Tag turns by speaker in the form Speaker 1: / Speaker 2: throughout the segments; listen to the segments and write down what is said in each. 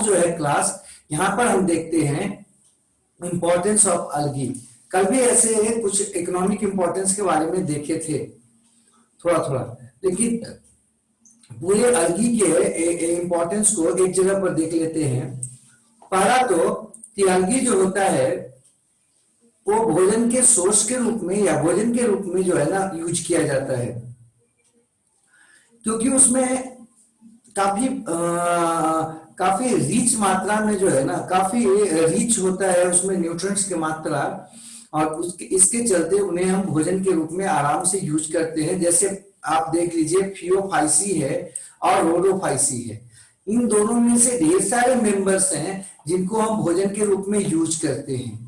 Speaker 1: जो है क्लास, यहाँ पर हम देखते हैं इंपॉर्टेंस ऑफ अलगी। कल भी ऐसे कुछ इकोनॉमिक इंपॉर्टेंस के बारे में देखे थे थोड़ा थोड़ा, लेकिन पूरे अलगी के इंपॉर्टेंस को एक जगह पर देख लेते हैं। पहला तो कि अलगी जो होता है वो भोजन के सोर्स के रूप में या भोजन के रूप में जो है ना यूज किया जाता है, क्योंकि उसमें काफी रिच मात्रा में जो है ना, काफी रिच होता है उसमें न्यूट्रिएंट्स की मात्रा, और उसके इसके चलते उन्हें हम भोजन के रूप में आराम से यूज करते हैं। जैसे आप देख लीजिए फियोफाइसी है और रोडोफाइसी है, इन दोनों में से ढेर सारे मेंबर्स हैं जिनको हम भोजन के रूप में यूज करते हैं।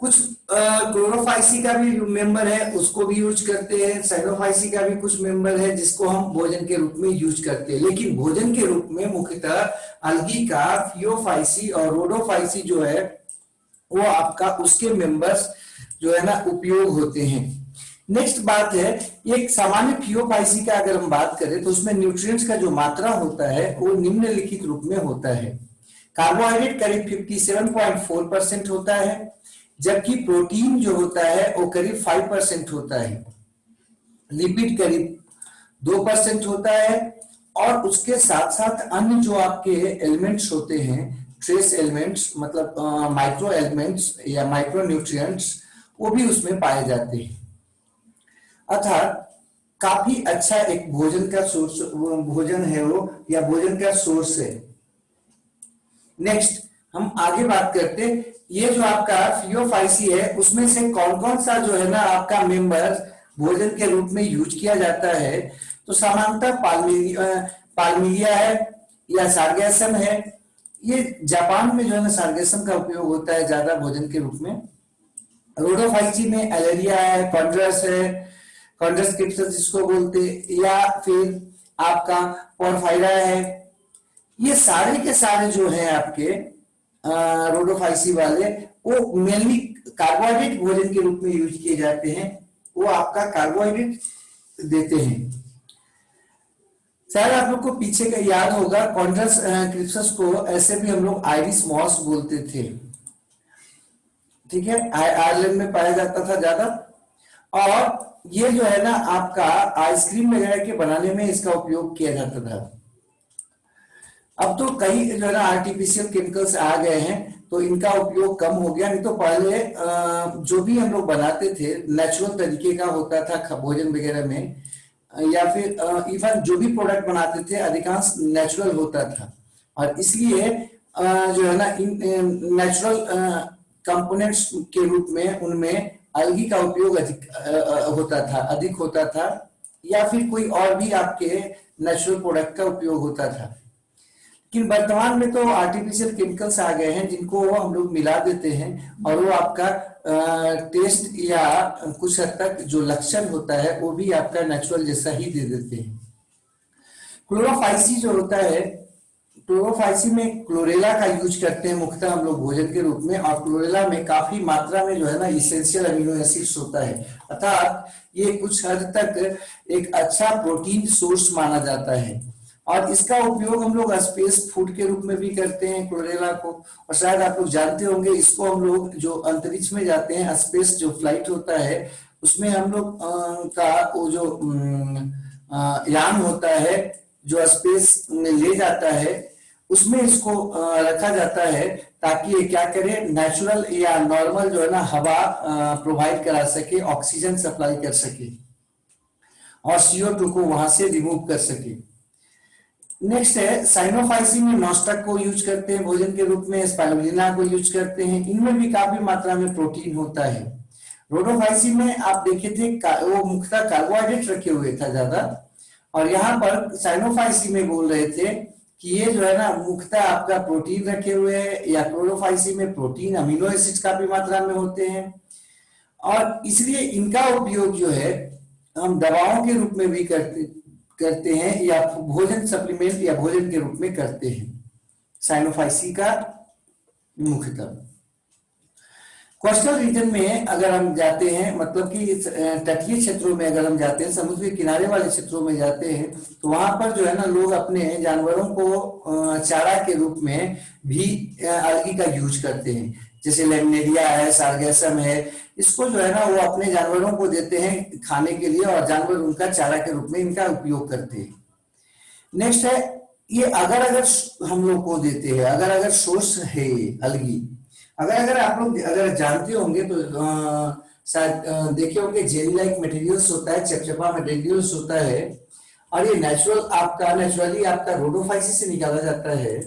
Speaker 1: कुछ क्लोरोफाइसी का भी मेंबर है, उसको भी यूज करते हैं। साइनोफाइसी का भी कुछ मेंबर है जिसको हम भोजन के रूप में यूज करते हैं। लेकिन भोजन के रूप में मुख्यतः अलगी का फियोफाइसी और रोडोफाइसी जो है वो आपका उसके मेंबर्स जो है ना उपयोग होते हैं। नेक्स्ट बात है, एक सामान्य फियोफाइसी का अगर हम बात करें तो उसमें न्यूट्रिएंट्स का जो मात्रा होता है वो निम्नलिखित रूप में होता है। कार्बोहाइड्रेट करीब 57.4% होता है, जबकि प्रोटीन जो होता है वो करीब 5% होता है, लिपिड करीब 2% होता है, और उसके साथ साथ अन्य जो आपके एलिमेंट्स होते हैं, ट्रेस एलिमेंट्स मतलब माइक्रो एलिमेंट्स या माइक्रो न्यूट्रिएंट्स, वो भी उसमें पाए जाते हैं। अर्थात काफी अच्छा एक भोजन का सोर्स भोजन है वो, या भोजन का सोर्स है। नेक्स्ट हम आगे बात करते हैं, ये जो आपका फियोफाइसी है उसमें से कौन कौन सा जो है ना आपका मेंबर भोजन के रूप में यूज किया जाता है। तो सामान्यतः पाल्मिलिया है या सार्गेसम है। ये जापान में जो है ना सार्गेसम का उपयोग होता है ज्यादा भोजन के रूप में। रोडोफाइसी में एलेरिया है, कॉन्ड्रस है, कॉन्ड्रस क्रिप्टस जिसको बोलते, या फिर आपका पोरफायरा है। ये सारे के सारे जो है आपके रोडोफाइसी वाले वो मेनली कार्बोहाइड्रेट भोजन के रूप में यूज किए जाते हैं, वो आपका कार्बोहाइड्रेट देते हैं। शायद आप लोग को पीछे का याद होगा, कॉन्ड्रस क्रिप्टस को ऐसे भी हम लोग आयरिश मॉस बोलते थे, ठीक है, आयरलैंड में पाया जाता था ज्यादा। और ये जो है ना आपका आइसक्रीम वगैरह के बनाने में इसका उपयोग किया जाता था। अब तो कई जो है ना आर्टिफिशियल केमिकल्स आ गए हैं तो इनका उपयोग कम हो गया, नहीं तो पहले जो भी हम लोग बनाते थे नेचुरल तरीके का होता था भोजन वगैरह में, या फिर इवन जो भी प्रोडक्ट बनाते थे अधिकांश नेचुरल होता था। और इसलिए जो है ना इन नेचुरल कंपोनेंट्स के रूप में उनमें अलगी का उपयोग अधिक होता था, या फिर कोई और भी आपके नेचुरल प्रोडक्ट का उपयोग होता था। लेकिन वर्तमान में तो आर्टिफिशियल केमिकल्स आ गए हैं जिनको हम लोग मिला देते हैं और वो आपका टेस्ट या कुछ हद तक जो लक्षण होता है वो भी आपका नेचुरल जैसा ही दे देते हैं। क्लोरोफाइसी जो होता है, क्लोरोफाइसी में क्लोरेला का यूज करते हैं मुख्यतः हम लोग भोजन के रूप में, और क्लोरेला में काफी मात्रा में जो है ना इसेंशियल अमीनो एसिड्स होता है, अर्थात ये कुछ हद तक एक अच्छा प्रोटीन सोर्स माना जाता है। और इसका उपयोग हम लोग स्पेस फूड के रूप में भी करते हैं क्लोरेला को। और शायद आप लोग जानते होंगे इसको हम लोग जो अंतरिक्ष में जाते हैं, स्पेस जो फ्लाइट होता है उसमें हम लोग का वो जो यान होता है जो स्पेस में ले जाता है उसमें इसको रखा जाता है ताकि ये क्या करे, नेचुरल या नॉर्मल जो है ना हवा प्रोवाइड करा सके, ऑक्सीजन सप्लाई कर सके और CO2 को वहां से रिमूव कर सके। नेक्स्ट है साइनोफाइसी में नॉस्टक को यूज करते हैं भोजन के रूप में, स्पाइरुलिना को यूज करते हैं, इनमें भी काफी मात्रा में प्रोटीन होता है। रोडोफाइसी में आप देखे थे वो मुख्यतः कार्बोहाइड्रेट रखे हुए था ज्यादा, और यहाँ पर साइनोफाइसी में बोल रहे थे कि ये जो है ना मुख्यतः आपका प्रोटीन रखे हुए है, या क्लोरोफाइसी में प्रोटीन अमीनो एसिड्स काफी मात्रा में होते हैं, और इसलिए इनका उपयोग जो है हम दवाओं के रूप में भी करते हैं या भोजन सप्लीमेंट या भोजन के रूप में करते हैं साइनोफाइसी का मुख्यतः। कोस्टल रीजन में अगर हम जाते हैं, मतलब कि तटीय क्षेत्रों में अगर हम जाते हैं, समुद्र के किनारे वाले क्षेत्रों में जाते हैं, तो वहां पर जो है ना लोग अपने जानवरों को चारा के रूप में भी अलगी का यूज करते हैं। जैसे लेमिनेरिया है, सारगेसम है, इसको जो है ना वो अपने जानवरों को देते हैं खाने के लिए, और जानवर उनका चारा के रूप में इनका उपयोग करते हैं। नेक्स्ट है, ये अगर अगर हम लोग को देते हैं, अगर अगर सोर्स है अलगी, अगर अगर आप लोग अगर जानते होंगे तो शायद देखे होंगे जेली लाइक मटेरियल्स होता है, चपचपा मटेरियल्स होता है, और ये नेचुरली आपका रोडोफाइसिस से निकाला जाता है।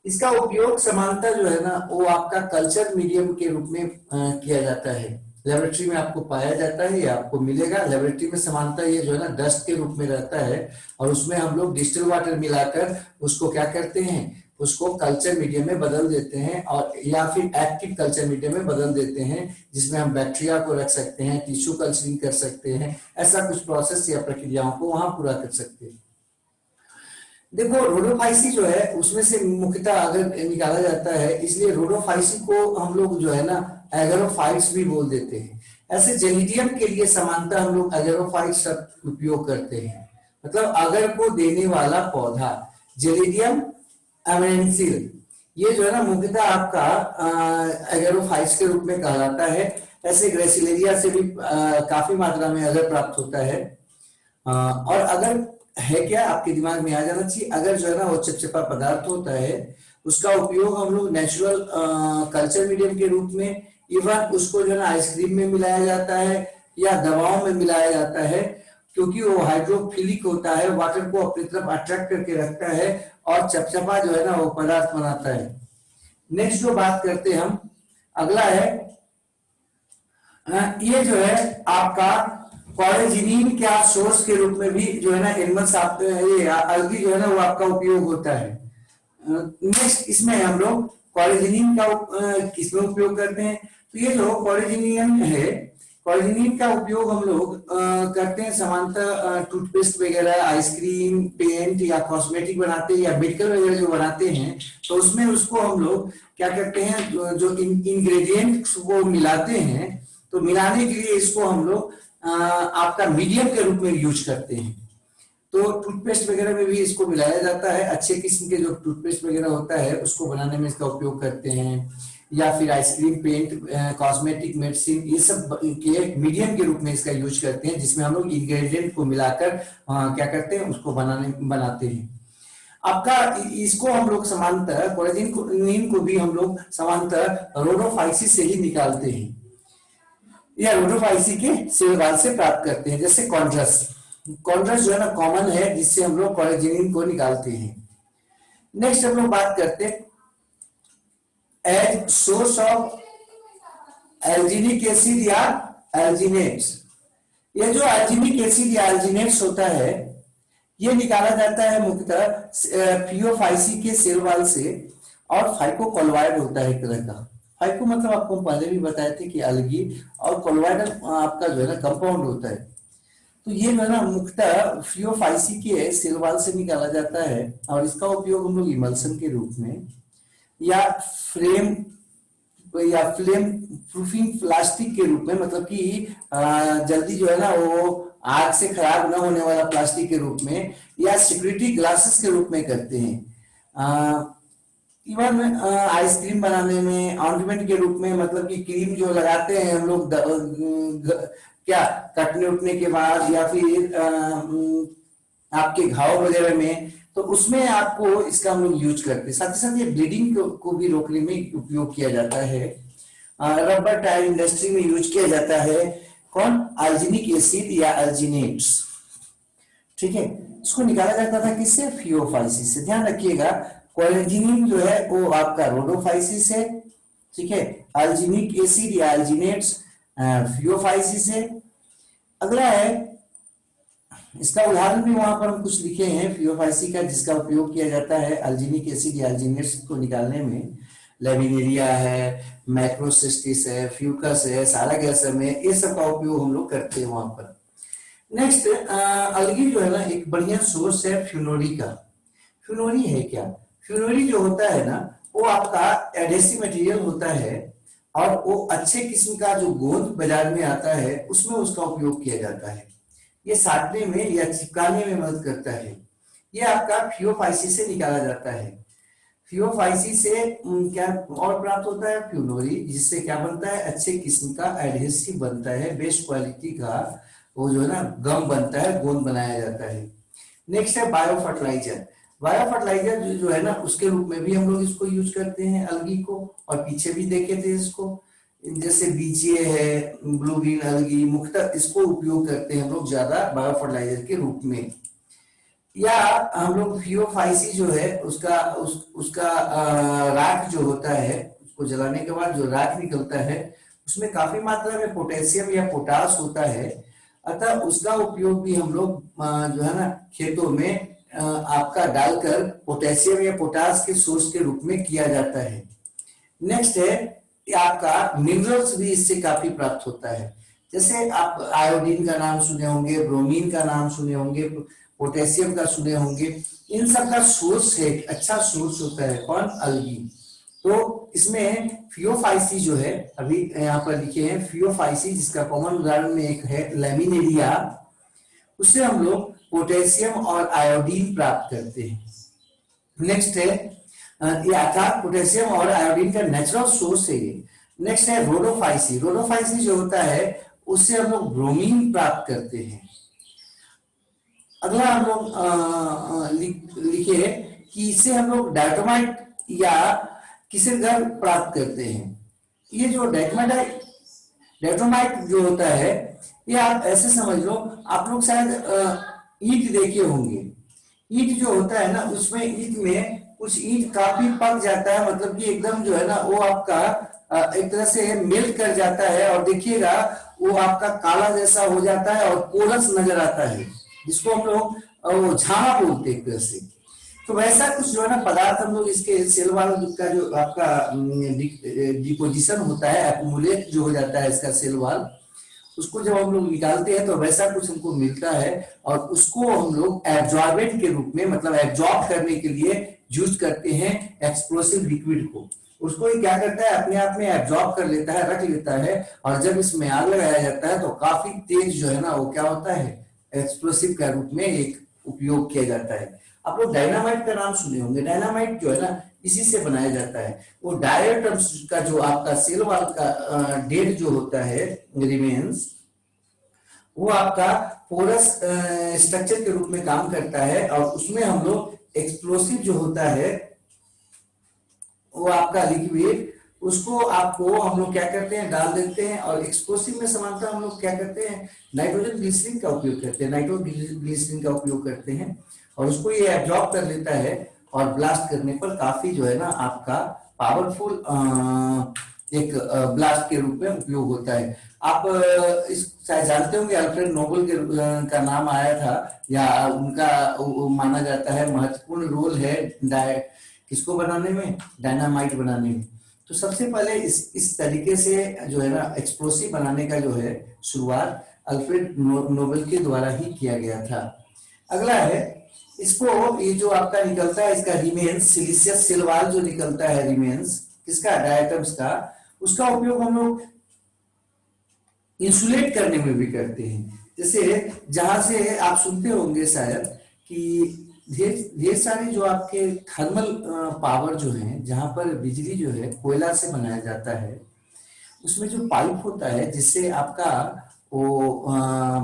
Speaker 1: इसका उपयोग समानता जो है ना वो आपका कल्चर मीडियम के रूप में किया जाता है। लेबोरेटरी में आपको पाया जाता है, ये आपको मिलेगा लेबोरेटरी में। समानता ये जो है ना डस्ट के रूप में रहता है, और उसमें हम लोग डिस्टिल वाटर मिलाकर उसको क्या करते हैं, उसको कल्चर मीडियम में बदल देते हैं, और या फिर एक्टिव कल्चर मीडियम में बदल देते हैं, जिसमें हम बैक्टीरिया को रख सकते हैं, टिश्यू कल्चरिंग कर सकते हैं, ऐसा कुछ प्रोसेस या प्रक्रियाओं को वहां पूरा कर सकते हैं। देखो रोडोफाइसी जो है उसमें से मुख्यतः अगर निकाला जाता है, इसलिए रोडोफाइसी को हम लोग जो है ना एगेरोफाइट्स भी बोल देते हैं। ऐसे जेलिडियम के लिए समानता हम लोग एगेरोफाइट्स शब्द उपयोग करते हैं, मतलब अगर को देने वाला पौधा, जेलिडियम अमेंसिल, ये जो है ना मुख्यतः आपका एगेरोफाइट्स के रूप में कहलाता है। ऐसे ग्रेसिलेरिया से भी काफी मात्रा में अगर प्राप्त होता है। और अगर है क्या आपके दिमाग में आ जाना चाहिए, अगर जो है ना वो चिपचिपा पदार्थ होता है, उसका उपयोग हम लोग नेचुरल कल्चर मीडियम के रूप में, इवन उसको जो है ना आइसक्रीम में मिलाया जाता है या दवाओं में मिलाया जाता है, क्योंकि वो हाइड्रोफिलिक होता है, वाटर को अपनी तरफ अट्रैक्ट करके रखता है और चपचपा जो है ना वो पदार्थ बनाता है। नेक्स्ट जो बात करते हैं हम, अगला है ये जो है आपका कॉलेजिनिन क्या सोर्स के रूप में भी जो है ना एनिमल्स आप ये अलगी जो है ना वो आपका उपयोग होता है। नेक्स्ट इसमें हम लोग कॉलेजिनिन का किसमें उपयोग करते हैं, तो ये जो कॉलेजिनिन है, कॉलेजिनिन का उपयोग हम लोग करते हैं सामान्यतः टूथपेस्ट वगैरह, आइसक्रीम, पेंट या कॉस्मेटिक बनाते हैं या मेडिकल वगैरह जो बनाते हैं, तो उसमें उसको हम लोग क्या करते हैं, जो इंग्रेडिएंट्स को मिलाते हैं, तो मिलाने के लिए इसको हम लोग आपका मीडियम के रूप में यूज करते हैं। तो टूथपेस्ट वगैरह में भी इसको मिलाया जाता है, अच्छे किस्म के जो टूथपेस्ट वगैरह होता है उसको बनाने में इसका उपयोग करते हैं, या फिर आइसक्रीम, पेंट, कॉस्मेटिक, मेडिसिन, ये सब के मीडियम के रूप में इसका यूज करते हैं, जिसमें हम लोग इंग्रेडिएंट को मिलाकर क्या करते हैं, उसको बनाते हैं। आपका इसको हम लोग समांतर कोलेजिन को भी हम लोग समांतर रोडोफाइसिस से ही निकालते हैं, या रोडोफाइसी के सेवाल से प्राप्त करते हैं। जैसे कॉन्ड्रस जो है ना कॉमन है, जिससे हम लोग कॉलेजिनिन को निकालते हैं। नेक्स्ट हम लोग बात करते हैं एज सोर्स ऑफ एल्जिनिक एसिड या एल्जिनेट्स। ये जो एल्जिनिक एसिड या एल्जिनेट्स होता है, ये निकाला जाता है मुख्यतः फियोफाइसी के सेल वाल से, और फाइकोकोलोइड होता है एक तरह का। फाइको मतलब आपको पहले भी बताए थे कि अलगी, और कोलोइडल आपका जो है ना कंपाउंड होता है। तो ये जो है ना मुख्यतः फियोफाइसी के सेल वाल से निकाला जाता है, और इसका उपयोग हम लोग इमल्सन के रूप में या फ्लेम प्रूफिंग प्लास्टिक के रूप में, मतलब कि जल्दी जो है ना वो आग से खराब ना होने वाला प्लास्टिक के रूप में, या सिक्योरिटी ग्लासेस के रूप में करते हैं। इवन आइसक्रीम बनाने में, ऑर्नामेंट के रूप में, मतलब कि क्रीम जो लगाते हैं हम लोग क्या कटने उठने के बाद, या फिर आपके घाव वगैरह में, तो उसमें आपको इसका हम लोग यूज करते हैं। साथ ही साथ ये ब्लीडिंग को भी रोकने में उपयोग किया जाता है। रबर टायर इंडस्ट्री में यूज किया जाता है कौन, एल्जिनिक एसिड या एल्जिनेट्स। ठीक है, इसको निकाला जाता था किससे, फियोफाइसिस से। ध्यान रखिएगा कोलेजिनिन जो है वो आपका रोडोफाइसिस है, ठीक है, एल्जिनिक एसिड या एल्जिनेट्स फियोफाइसिस है। अगला है, इसका उदाहरण भी वहां पर हम कुछ लिखे हैं फियोफाइसी का, जिसका उपयोग किया जाता है एल्जिनिक एसिड या एल्जिनेट्स को निकालने में। लेमिनेरिया है, मैक्रोसिस्टिस है, फ्यूकस है, सारागैसम है, ये सब का उपयोग हम लोग करते हैं वहां पर। नेक्स्ट अलगी जो है ना एक बढ़िया सोर्स है फ्यूनोरी का। फ्यूनोरी है क्या, फ्यूनोरी जो होता है ना वो आपका एडेसिव मटेरियल होता है, और वो अच्छे किस्म का जो गोंद बाजार में आता है उसमें उसका उपयोग किया जाता है। ये साटने में या चिपकाने में मदद करता है। ये आपका फियोफाइसी से निकाला जाता है। फियोफाइसी से क्या और प्राप्त होता है, फ्यूनोरी, जिससे क्या बनता है, अच्छे किस्म का एडहेसिव बनता है, बेस्ट क्वालिटी का वो जो है ना गम बनता है, गोंद बनाया जाता है। नेक्स्ट है बायो फर्टिलाइजर। बायो फर्टिलाइजर जो है ना उसके रूप में भी हम लोग इसको यूज करते हैं अलगी को, और पीछे भी देखे थे इसको, जैसे बीजीए है, ब्लू ग्रीन अलगी, मुख्यतः इसको उपयोग करते हैं हम लोग ज्यादा बायो फर्टिलाइजर के रूप में। या हम लोग फियोफाइसी जो है उसका राख जो होता है, उसको जलाने के बाद जो राख निकलता है उसमें काफी मात्रा में पोटेशियम या पोटास होता है, अतः उसका उपयोग भी हम लोग जो है ना खेतों में आपका डालकर पोटेशियम या पोटास के सोर्स के रूप में किया जाता है। नेक्स्ट है आपका मिनरल्स भी इससे काफी प्राप्त होता है, जैसे आप आयोडीन का नाम सुने होंगे, ब्रोमीन का नाम सुने होंगे, पोटेशियम का सुने होंगे। इन सब का सोर्स है, अच्छा सोर्स होता है कौन, अलगी। तो इसमें फियोफाइसी जो है अभी यहाँ पर लिखे हैं फियोफाइसी, जिसका कॉमन उदाहरण में एक है लैमिनेरिया, उससे हम लोग पोटेशियम और आयोडीन प्राप्त करते हैं। नेक्स्ट है ये अर्थात पोटेशियम और आयोडीन का नेचुरल सोर्स है ये। नेक्स्ट है रोडोफाइसी। रोडोफाइसी जो होता है उससे हम लोग ब्रोमीन प्राप्त करते हैं। अगला हम लोग लिखे कि इससे हम लोग डायटोमाइट या किसेलगर प्राप्त करते हैं। ये जो डायटोमाइट जो होता है ये आप ऐसे समझ लो, आप लोग शायद ईंट देखे होंगे। ईंट जो होता है ना उसमें ईंट में कुछ ईंट काफी पक जाता है, मतलब कि एकदम जो है ना वो आपका एक तरह से मेल्ट कर जाता है, और देखिएगा वो आपका काला जैसा हो जाता है और कोरस नजर आता है, जिसको हम लोग झामा बोलते हैं एक तरह से। तो वैसा कुछ जो है ना पदार्थ हम लोग इसके सेल वाल का जो आपका डिपोजिशन होता है, एक्युमुलेट जो हो जाता है इसका सेल वाल, उसको जब हम लोग निकालते हैं तो वैसा कुछ हमको मिलता है, और उसको हम लोग एब्जॉर्बेंट के रूप में, मतलब एब्जॉर्ब करने के लिए यूज करते हैं एक्सप्लोसिव लिक्विड को। उसको ये क्या करता है, अपने आप में एब्जॉर्ब कर लेता है, रख लेता है, और जब इसमें आग लगाया जाता है तो काफी तेज जो है ना वो क्या होता है, एक्सप्लोसिव के रूप में एक उपयोग किया जाता है। आप लोग डायनामाइट का नाम सुने होंगे। डायनामाइट जो है ना इसी से बनाया जाता है। वो डायटम्स का जो आपका सेल वाल का डेड जो होता है रिमेन्स, वो आपका पोरस स्ट्रक्चर के रूप में काम करता है, और उसमें हम लोग एक्सप्लोसिव जो होता है वो आपका लिक्विड, उसको आपको हम लोग क्या करते हैं, डाल देते हैं, और एक्सप्लोसिव में समानता हम लोग क्या करते हैं, नाइट्रोजन ग्लिसरीन का उपयोग करते हैं, नाइट्रोग्लिसरीन का उपयोग करते हैं, और उसको ये एब्जॉर्ब कर लेता है, और ब्लास्ट करने पर काफी जो है ना आपका पावरफुल एक ब्लास्ट के रूप में उपयोग होता है। आप इस शायद जानते होंगे, अल्फ्रेड नोबेल के का नाम आया था, या उनका माना जाता है महत्वपूर्ण रोल है किसको बनाने में, डायनामाइट बनाने में। तो सबसे पहले इस तरीके से जो है ना एक्सप्लोसिव बनाने का जो है शुरुआत अल्फ्रेड नोबेल के द्वारा ही किया गया था। अगला है इसको, ये जो आपका निकलता है इसका रिमेन्स, सिलिशियस सेल वाल जो निकलता है रिमेन्स किसका, डायटम्स का, उसका उपयोग हम लोग इंसुलेट करने में भी करते हैं। जैसे जहां से आप सुनते होंगे शायद कि ढेर सारे जो आपके थर्मल पावर जो है, जहां पर बिजली जो है कोयला से बनाया जाता है, उसमें जो पाइप होता है जिससे आपका वो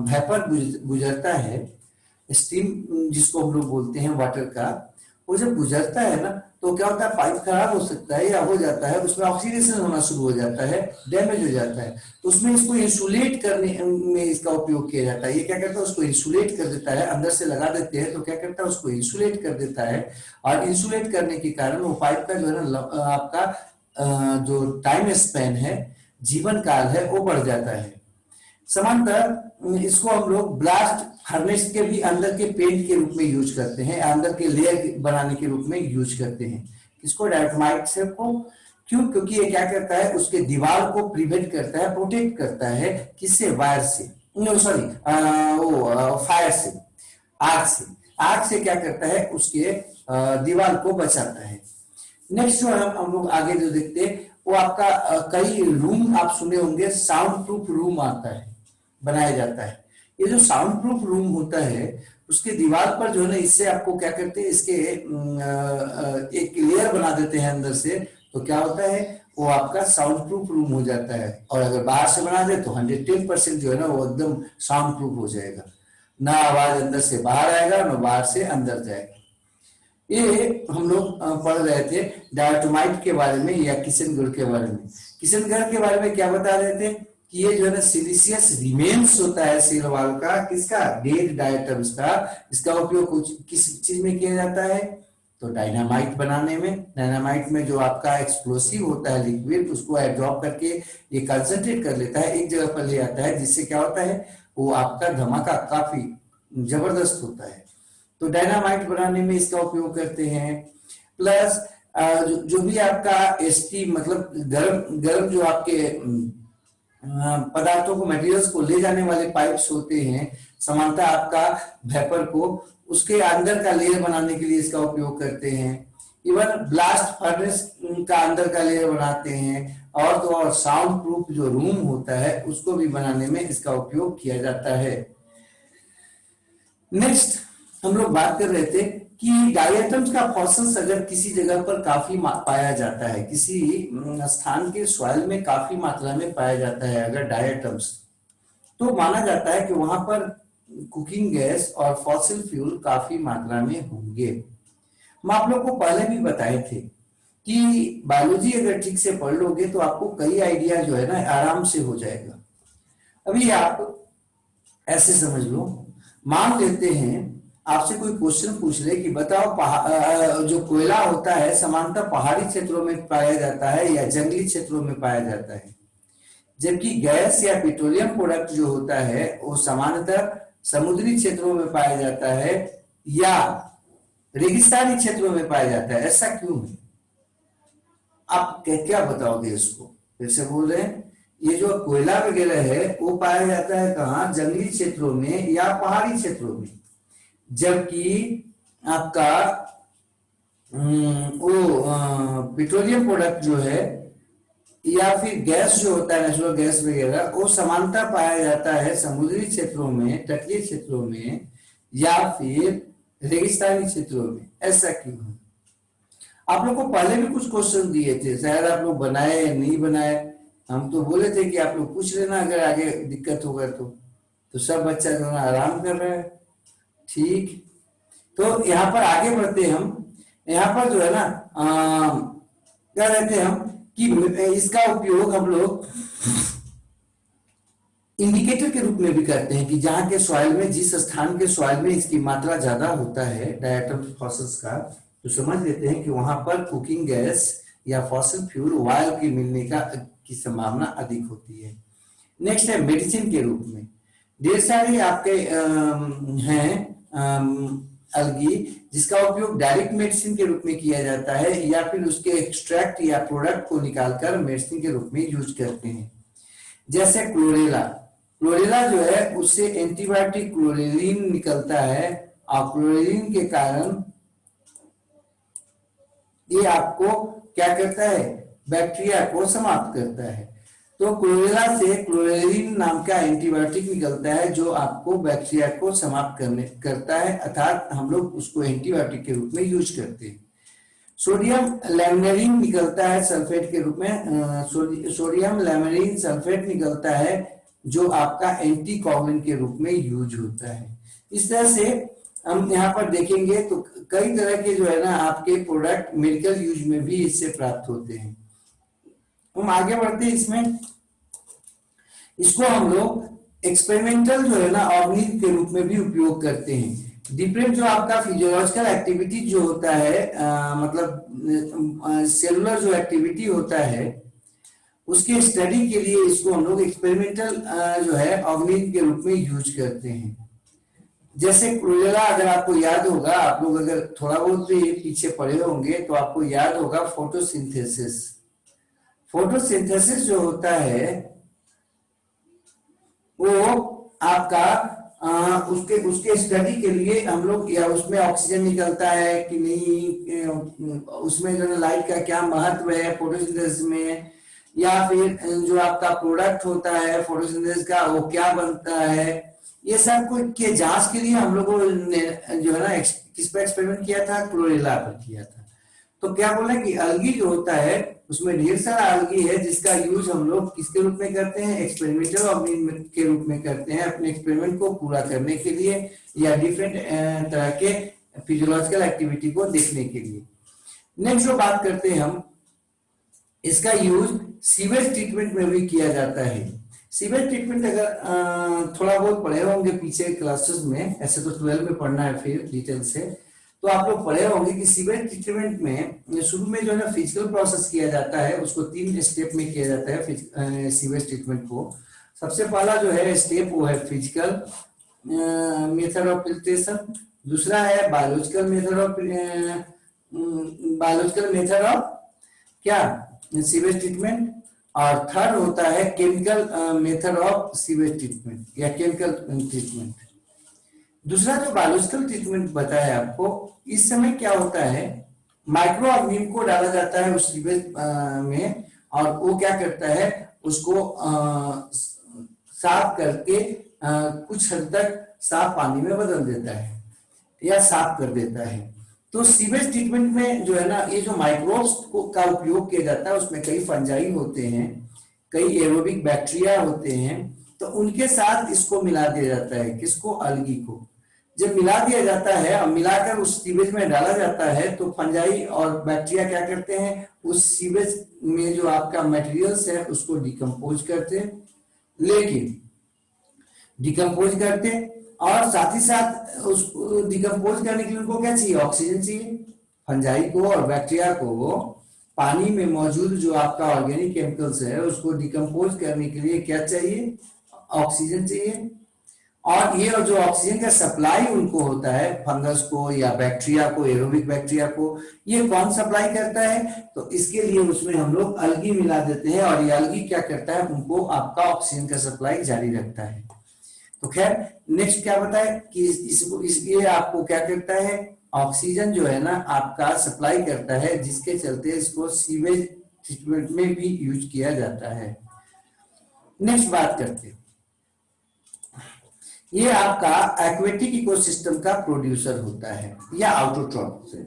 Speaker 1: वेपर गुजरता है, स्टीम जिसको हम लोग बोलते हैं वाटर का, वो जब गुजरता है ना तो क्या होता है, पाइप खराब हो सकता है या हो जाता है, उसमें ऑक्सीडेशन होना शुरू हो जाता है, डैमेज हो जाता है, तो उसमें इसको इंसुलेट करने में इसका उपयोग किया जाता है। ये क्या करता है, उसको इंसुलेट कर देता है, अंदर से लगा देते हैं तो क्या करता है, उसको इंसुलेट कर देता है, और इंसुलेट करने के कारण वो पाइप का जो है ना आपका जो टाइम स्पेन है, जीवन काल है, वो बढ़ जाता है। समांतर इसको हम लोग ब्लास्ट फर्नेस के भी अंदर के पेंट के रूप में यूज करते हैं, अंदर के लेयर बनाने के रूप में यूज करते हैं। इसको डायटोमाइट से को क्यों, क्योंकि ये क्या करता है, उसके दीवार को प्रिवेंट करता है, प्रोटेक्ट करता है, किससे, वायर से, सॉरी वो फायर से, आग से क्या करता है, उसके दीवार को बचाता है। नेक्स्ट जो हम लोग आगे जो देखते हैं वो आपका कई रूम आप सुने होंगे, साउंड प्रूफ रूम आता है, बनाया जाता है। ये जो साउंड प्रूफ रूम होता है उसके दीवार पर जो है ना, इससे आपको क्या करते हैं, इसके एक लेयर बना देते हैं अंदर से, तो क्या होता है वो आपका साउंड प्रूफ रूम हो जाता है। और अगर बाहर से बना दे तो 110% जो है ना वो एकदम साउंड प्रूफ हो जाएगा, ना आवाज अंदर से बाहर आएगा ना बाहर से अंदर जाएगा। ये हम लोग पढ़ रहे थे डायटोमाइट के बारे में या किशनगढ़ के बारे में। किशनगढ़ के बारे में क्या बता रहे थे कि ये जो है ना सिलिशियस रिमेन्स होता है सेल वॉल का, किसका, डेड डायटम्स का। इसका उपयोग कुछ किस चीज में किया जाता है, तो डायनामाइट बनाने में। डायनामाइट में जो आपका एक्सप्लोसिव होता है लिक्विड, उसको एब्जॉर्ब करके ये कंसंट्रेट कर लेता है, एक जगह पर ले आता है, जिससे क्या होता है वो आपका धमाका काफी जबरदस्त होता है। तो डायनामाइट बनाने में इसका उपयोग करते हैं। प्लस जो भी आपका एसटी मतलब गर्म गर्म जो आपके पदार्थों को, मटेरियल्स को ले जाने वाले पाइप्स होते हैं, समानता आपका वेपर को उसके अंदर का लेयर बनाने के लिए इसका उपयोग करते हैं। इवन ब्लास्ट फर्नेस का अंदर का लेयर बनाते हैं। और तो और साउंड प्रूफ जो रूम होता है उसको भी बनाने में इसका उपयोग किया जाता है। नेक्स्ट हम लोग बात कर रहे थे कि डायटम्स का फॉसिल्स अगर किसी जगह पर काफी पाया जाता है, किसी स्थान के सॉइल में काफी मात्रा में पाया जाता है अगर डायटम्स, तो माना जाता है कि वहां पर कुकिंग गैस और फॉसिल फ्यूल काफी मात्रा में होंगे। हम आप लोग को पहले भी बताए थे कि बायोलॉजी अगर ठीक से पढ़ लोगे तो आपको कई आइडिया जो है ना आराम से हो जाएगा। अभी आप ऐसे समझ लो, मान लेते हैं आपसे कोई क्वेश्चन पूछ ले कि बताओ जो कोयला होता है सामान्यतः पहाड़ी क्षेत्रों में पाया जाता है या जंगली क्षेत्रों में पाया जाता है, जबकि गैस या पेट्रोलियम प्रोडक्ट जो होता है वो सामान्यतः समुद्री क्षेत्रों में पाया जाता है या रेगिस्तानी क्षेत्रों में पाया जाता है। ऐसा क्यों है? आप क्या बताओगे इसको? फिर से बोल रहे हैं, ये जो कोयला वगैरह है वो पाया जाता है कहाँ, जंगली क्षेत्रों में या पहाड़ी क्षेत्रों में, जबकि आपका वो पेट्रोलियम प्रोडक्ट जो है या फिर गैस जो होता है नेचुरल गैस वगैरह वो समानता पाया जाता है समुद्री क्षेत्रों में, तटीय क्षेत्रों में या फिर रेगिस्तानी क्षेत्रों में। ऐसा क्यों है? आप लोग को पहले भी कुछ क्वेश्चन दिए थे, शायद आप लोग बनाए या नहीं बनाए। हम तो बोले थे कि आप लोग पूछ लेना अगर आगे दिक्कत होगा तो सब बच्चा जो है आराम कर रहा है। ठीक, तो यहाँ पर आगे बढ़ते हम। यहाँ पर जो है ना क्या कहते हैं हम कि इसका उपयोग हम लोग इंडिकेटर के रूप में भी करते हैं कि जहां के सॉइल में, जिस स्थान के सॉइल में इसकी मात्रा ज्यादा होता है डायटम फॉसिल्स का, तो समझ लेते हैं कि वहां पर कुकिंग गैस या फॉसिल फ्यूल ऑयल की मिलने की संभावना अधिक होती है। नेक्स्ट है मेडिसिन के रूप में। ढेर सारे आपके हैं अलगी जिसका उपयोग डायरेक्ट मेडिसिन के रूप में किया जाता है या फिर उसके एक्सट्रैक्ट या प्रोडक्ट को निकालकर मेडिसिन के रूप में यूज करते हैं। जैसे क्लोरेला, क्लोरेला जो है उससे एंटीबायोटिक क्लोरेलिन निकलता है और क्लोरेलिन के कारण ये आपको क्या करता है, बैक्टीरिया को समाप्त करता है। तो क्लोरेला से क्लोरेलिन नाम का एंटीबायोटिक निकलता है जो आपको बैक्टीरिया को समाप्त करता है, अर्थात हम लोग उसको एंटीबायोटिक के रूप में यूज करते हैं। सोडियम लैमनेरिन निकलता है सल्फेट के रूप में, सोडियम लैमनेरिन सल्फेट निकलता है जो आपका एंटीकॉगुलेंट के रूप में यूज होता है। इस तरह से हम यहाँ पर देखेंगे तो कई तरह के जो है ना आपके प्रोडक्ट मेडिकल यूज में भी इससे प्राप्त होते हैं। हम आगे बढ़ते हैं इसमें, इसको हम लोग एक्सपेरिमेंटल जो है ना ऑर्गेनिज्म के रूप में भी उपयोग करते हैं। डिफरेंट जो आपका फिजियोलॉजिकल एक्टिविटी जो होता है मतलब सेलुलर जो एक्टिविटी होता है उसके स्टडी के लिए इसको हम लोग एक्सपेरिमेंटल जो है ऑर्गेनिज्म के रूप में यूज करते हैं। जैसे क्लोरेला, अगर आपको याद होगा, आप लोग अगर थोड़ा बहुत भी पीछे पढ़े होंगे तो आपको याद होगा फोटोसिंथेसिस। फोटोसिंथेसिस जो होता है वो आपका उसके उसके स्टडी के लिए हम लोग, या उसमें ऑक्सीजन निकलता है कि नहीं, उसमें जो है लाइट का क्या महत्व है फोटोसिंथेसिस में, या फिर जो आपका प्रोडक्ट होता है फोटोसिंथेसिस का वो क्या बनता है, ये सब कुछ के जांच के लिए हम लोगों ने जो है ना किस पर एक्सपेरिमेंट किया था, क्लोरेला पर किया था। तो क्या बोला कि अलगी जो होता है उसमें ढेर सारा अलगी है जिसका यूज हम लोग किसके रूप में करते हैं, एक्सपेरिमेंटल ऑर्गेनिज्म के रूप में करते हैं अपने एक्सपेरिमेंट को पूरा करने के लिए, या डिफरेंट तरह के फिजियोलॉजिकल एक्टिविटी को देखने के लिए। नेक्स्ट जो बात करते हैं हम, इसका यूज सीवेज ट्रीटमेंट में भी किया जाता है। सीवेज ट्रीटमेंट अगर थोड़ा बहुत पढ़े होंगे पीछे क्लासेस में, ऐसे तो 12 में पढ़ना है फिर डिटेल से, तो आप लोग पढ़े होंगे कि सीवेज ट्रीटमेंट में शुरू में जो है ना फिजिकल प्रोसेस किया जाता है, उसको 3 स्टेप में किया जाता है सीवेज ट्रीटमेंट को। सबसे पहला जो है स्टेप वो है फिजिकल मेथड ऑफ फिल्ट्रेशन, दूसरा है बायोलॉजिकल मेथड ऑफ क्या सीवेज ट्रीटमेंट, और थर्ड होता है chemical method of sewage treatment या केमिकल ट्रीटमेंट। दूसरा जो बायोलॉजिकल ट्रीटमेंट बताया आपको, इस समय क्या होता है माइक्रो ऑर्गेनिज्म को डाला जाता है उस सीवेज में, और वो क्या करता है उसको साफ करके कुछ हद तक साफ पानी में बदल देता है या साफ कर देता है। तो सीवेज ट्रीटमेंट में जो है ना ये जो माइक्रोब्स का उपयोग किया जाता है उसमें कई फंजाई होते हैं, कई एरोबिक बैक्टीरिया होते हैं, तो उनके साथ इसको मिला दिया जाता है, किसको, अलगी को। जब मिला दिया जाता है और मिलाकर उस सीवेज में डाला जाता है तो फंजाई और बैक्टीरिया क्या करते हैं उस सीवेज में जो आपका मटेरियल्स है उसको डिकम्पोज करते हैं, लेकिन डिकम्पोज करते और साथ ही साथ उसको डिकम्पोज करने के लिए उनको क्या चाहिए, ऑक्सीजन चाहिए। फंजाई को और बैक्टीरिया को वो पानी में मौजूद जो आपका ऑर्गेनिक केमिकल्स है उसको डिकम्पोज करने के लिए क्या चाहिए, ऑक्सीजन चाहिए। और ये जो ऑक्सीजन का सप्लाई उनको होता है फंगस को या बैक्टीरिया को, एरोबिक बैक्टीरिया को, ये कौन सप्लाई करता है, तो इसके लिए उसमें हम लोग अलगी मिला देते हैं और ये अलगी क्या करता है उनको आपका ऑक्सीजन का सप्लाई जारी रखता है। तो खैर नेक्स्ट क्या बताए कि ये आपको क्या करता है, ऑक्सीजन जो है ना आपका सप्लाई करता है, जिसके चलते इसको सीवेज ट्रीटमेंट में भी यूज किया जाता है। नेक्स्ट बात करते हैं, ये आपका एक्वेटिक इकोसिस्टम का प्रोड्यूसर होता है या आउटोट्रॉफ से।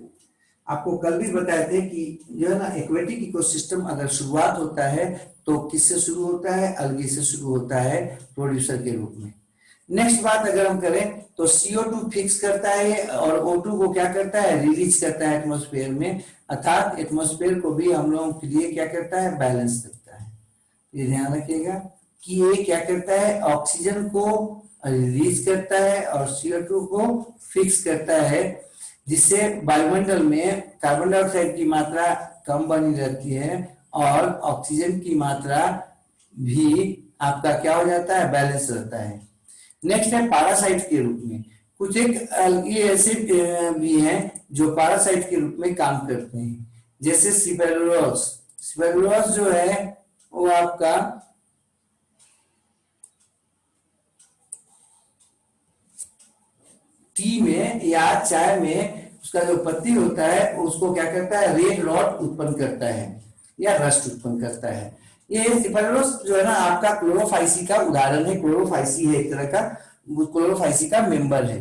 Speaker 1: आपको कल भी बताए थे कि जो है ना एक्वेटिक इकोसिस्टम अगर शुरुआत होता है तो किससे शुरू होता है, अलगी से शुरू होता है प्रोड्यूसर के रूप में। नेक्स्ट बात अगर हम करें तो CO2 फिक्स करता है और O2 को क्या करता है, रिलीज करता है एटमॉस्फेयर में, अर्थात एटमॉस्फेयर को भी हम लोगों के लिए क्या करता है, बैलेंस करता है। ये ध्यान रखिएगा कि ये क्या करता है, ऑक्सीजन को रिलीज करता है और CO2 को फिक्स करता है, जिससे वायुमंडल में कार्बन डाइऑक्साइड की मात्रा कम बनी रहती है और ऑक्सीजन की मात्रा भी आपका क्या हो जाता है, बैलेंस रहता है। नेक्स्ट है पैरासाइट के रूप में, कुछ एक अलगी ऐसे भी हैं जो पैरासाइट के रूप में काम करते हैं, जैसे स्पिरुलोस। स्पिरुलोस जो है वो आपका टी में या चाय में उसका जो पत्ती होता है उसको क्या करता है, रेड रॉट उत्पन्न करता है या रस्ट उत्पन्न करता है। ये स्पिरुलोस जो है ना आपका क्लोरोफाइसी का उदाहरण है, क्लोरोफाइसी है एक तरह का, क्लोरोफाइसी का मेंबर है।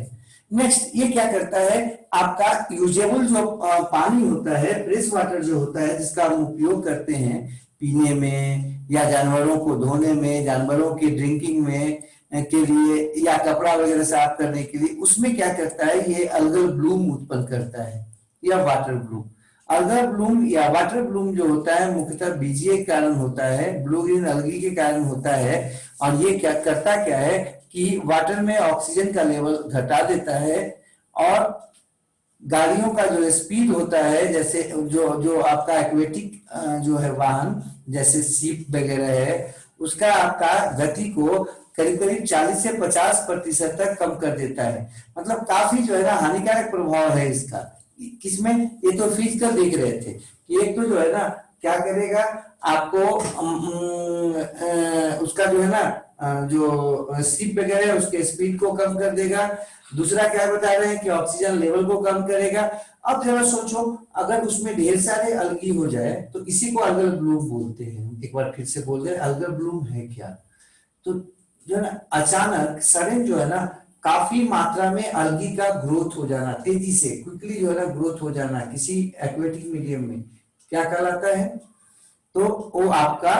Speaker 1: नेक्स्ट ये क्या करता है, आपका यूजेबल जो पानी होता है, फ्रेश वाटर जो होता है जिसका हम उपयोग करते हैं पीने में या जानवरों को धोने में, जानवरों की ड्रिंकिंग में के लिए या कपड़ा वगैरह साफ करने के लिए, उसमें क्या करता है ये अल्गल ब्लूम उत्पन्न करता है या वाटर ब्लूम। अल्गल ब्लूम या वाटर ब्लूम जो होता है मुख्यतः बीजीए के कारण होता है, ब्लू ग्रीन अलगी के कारण होता है, और ये क्या करता क्या है कि वाटर में ऑक्सीजन का लेवल घटा देता है और गाड़ियों का जो स्पीड होता है, जैसे जो आपका एक्वेटिक जो है वाहन जैसे शिप वगैरह है, उसका आपका गति को करीब करीब 40 से 50% तक कम कर देता है। मतलब काफी जो है ना हानिकारक प्रभाव है इसका। किसमें, ये तो फिजिकल देख रहे थे कि एक तो जो है ना क्या करेगा आपको उसका जो है ना जो शिप वगैरह है उसके स्पीड को कम कर देगा। दूसरा क्या बता रहे हैं कि ऑक्सीजन लेवल को कम करेगा। अब जरा सोचो, अगर उसमें ढेर सारे अलगी हो जाए तो इसी को अल्गल ब्लूम बोलते हैं। एक बार फिर से बोल दे, अल्गल ब्लूम है क्या? तो जो है ना, अचानक सडन जो है ना, काफी मात्रा में अलगी का ग्रोथ हो जाना, तेजी से क्विकली जो है ना ग्रोथ हो जाना किसी एक्वेटिक मीडियम में, क्या कहलाता है? तो वो आपका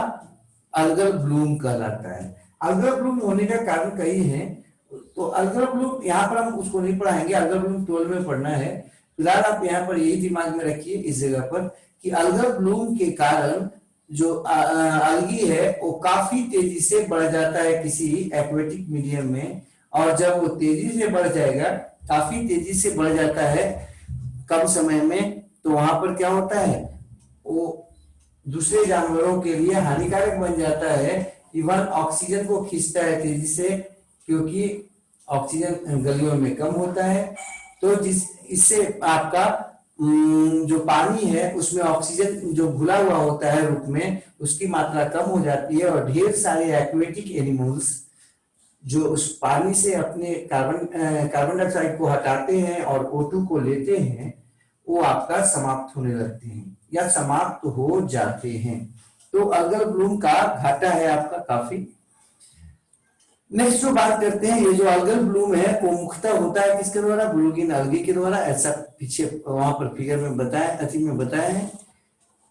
Speaker 1: अल्गल ब्लूम कहलाता है। अल्गल ब्लूम होने का कारण कई है। तो अल्गल ब्लूम यहाँ पर हम उसको नहीं पढ़ाएंगे, अल्गल ब्लूम 12 में पढ़ना है। फिलहाल आप यहाँ पर यही दिमाग में रखिए इस जगह पर कि अल्गल ब्लूम के कारण जो अलगी है वो काफी तेजी से बढ़ जाता है किसी एक्वेटिक मीडियम में। और जब वो तेजी से बढ़ जाएगा, काफी तेजी से बढ़ जाता है कम समय में, तो वहां पर क्या होता है, वो दूसरे जानवरों के लिए हानिकारक बन जाता है। इवन ऑक्सीजन को खींचता है तेजी से, क्योंकि ऑक्सीजन गलियों में कम होता है। तो इससे आपका जो पानी है उसमें ऑक्सीजन जो घुला हुआ होता है रूप में, उसकी मात्रा कम हो जाती है और ढेर सारे एक्वेटिक एनिमल्स जो उस पानी से अपने कार्बन डाइऑक्साइड को हटाते हैं और O2 को लेते हैं, वो आपका समाप्त होने लगते हैं या समाप्त हो जाते हैं। तो अल्गल ब्लूम का घाटा है आपका काफी। नेक्स्ट जो बात करते हैं, ये जो अल्गल ब्लूम है वो मुख्यतः होता है किसके द्वारा? ब्लूगिन अलगी के द्वारा, ऐसा पीछे वहां पर फिगर में बताया है।